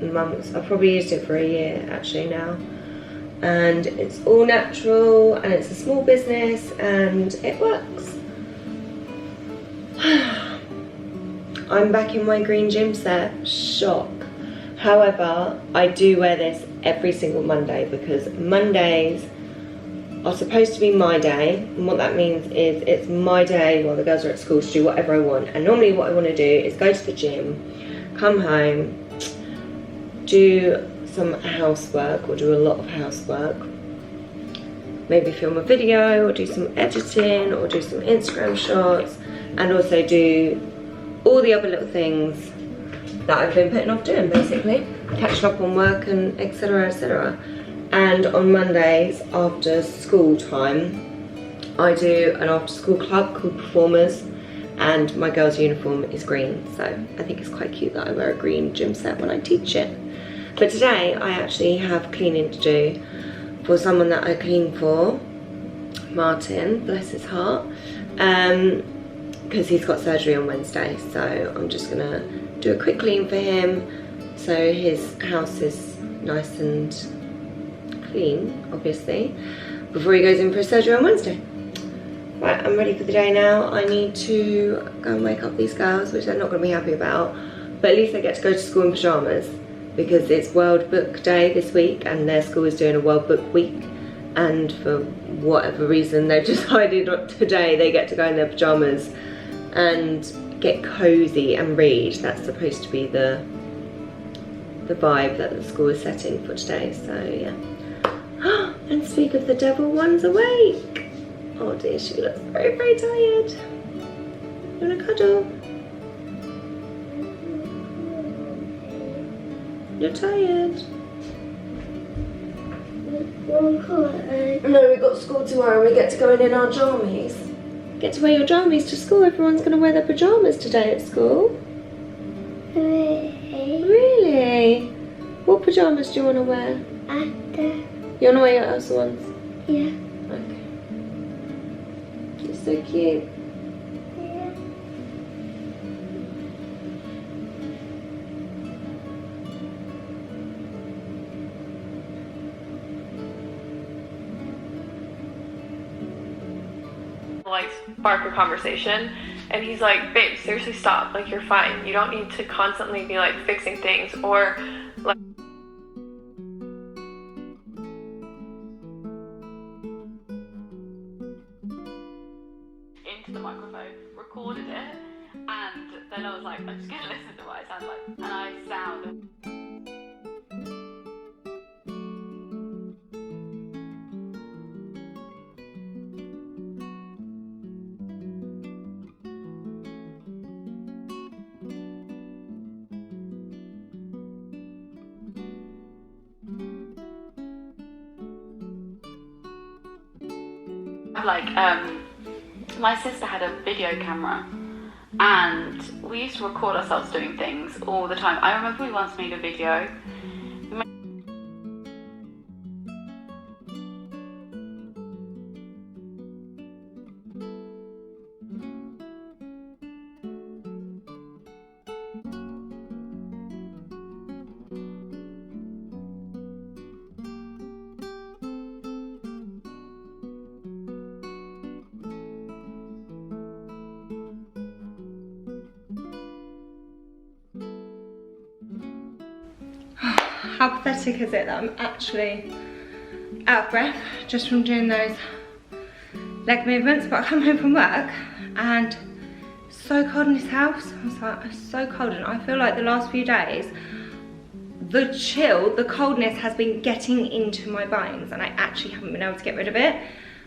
months. I've probably used it for a year actually now, and it's all natural and it's a small business and it works. I'm back in my green gym set. Shock. However, I do wear this every single Monday because Mondays are supposed to be my day, and what that means is it's my day while the girls are at school to do whatever I want. And normally what I want to do is go to the gym, come home, do some housework or do a lot of housework, maybe film a video or do some editing or do some Instagram shots, and also do all the other little things that I've been putting off doing, basically catching up on work and etc, etc. And on Mondays after school time I do an after school club called Performers, and my girl's uniform is green, so I think it's quite cute that I wear a green gym set when I teach it. But today I actually have cleaning to do for someone that I clean for, Martin, bless his heart, because he's got surgery on Wednesday, so I'm just gonna do a quick clean for him so his house is nice and clean, obviously, before he goes in for his surgery on Wednesday. Right, I'm ready for the day now. I need to go and wake up these girls, which they're not going to be happy about, but at least they get to go to school in pyjamas because it's World Book Day this week and their school is doing a World Book Week, and for whatever reason they've decided today they get to go in their pyjamas and get cozy and read. That's supposed to be the vibe that the school is setting for today, so yeah. And speak of the devil, one's awake. Oh dear, she looks very, very tired. You wanna cuddle? You're tired. No, we've got school tomorrow and we get to go in our jammies. Get to wear your jammies to school. Everyone's going to wear their pyjamas today at school. Really? What pyjamas do you want to wear? You want to wear your Elsa ones? Yeah. Okay. You're so cute. Like spark a conversation, and he's like, babe, seriously stop, like you're fine, you don't need to constantly be like fixing things or like into the microphone, recorded it, and then I was like, I'm just gonna listen to what I sound like, and I sound like my sister had a video camera and we used to record ourselves doing things all the time. I remember we once made a video. How pathetic is it that I'm actually out of breath just from doing those leg movements? But I come home from work and it's so cold in this house. I was like, it's so cold, and I feel like the last few days the coldness has been getting into my bones and I actually haven't been able to get rid of it.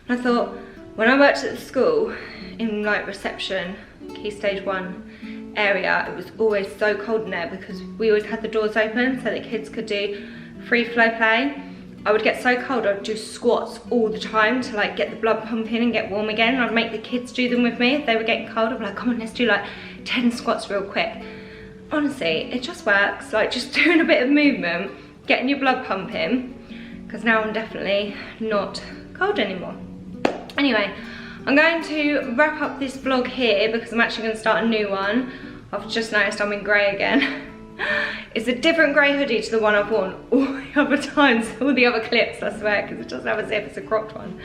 And I thought, when I worked at the school in like reception, Key Stage 1, area, it was always so cold in there because we always had the doors open so that kids could do free flow play. I would get so cold, I'd do squats all the time to like get the blood pumping and get warm again. I'd make the kids do them with me if they were getting cold. I'd be like, come on, let's do like 10 squats real quick. Honestly, it just works, like just doing a bit of movement, getting your blood pumping, because now I'm definitely not cold anymore. Anyway, I'm going to wrap up this vlog here because I'm actually going to start a new one. I've just noticed I'm in grey again. It's a different grey hoodie to the one I've worn all the other times, all the other clips, I swear, because it doesn't have a zip, it's a cropped one.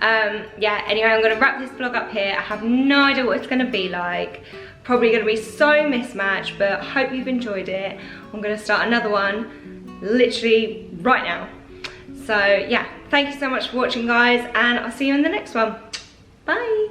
Yeah, anyway, I'm going to wrap this vlog up here. I have no idea what it's going to be like. Probably going to be so mismatched, but I hope you've enjoyed it. I'm going to start another one literally right now. So yeah, thank you so much for watching, guys, and I'll see you in the next one. Bye.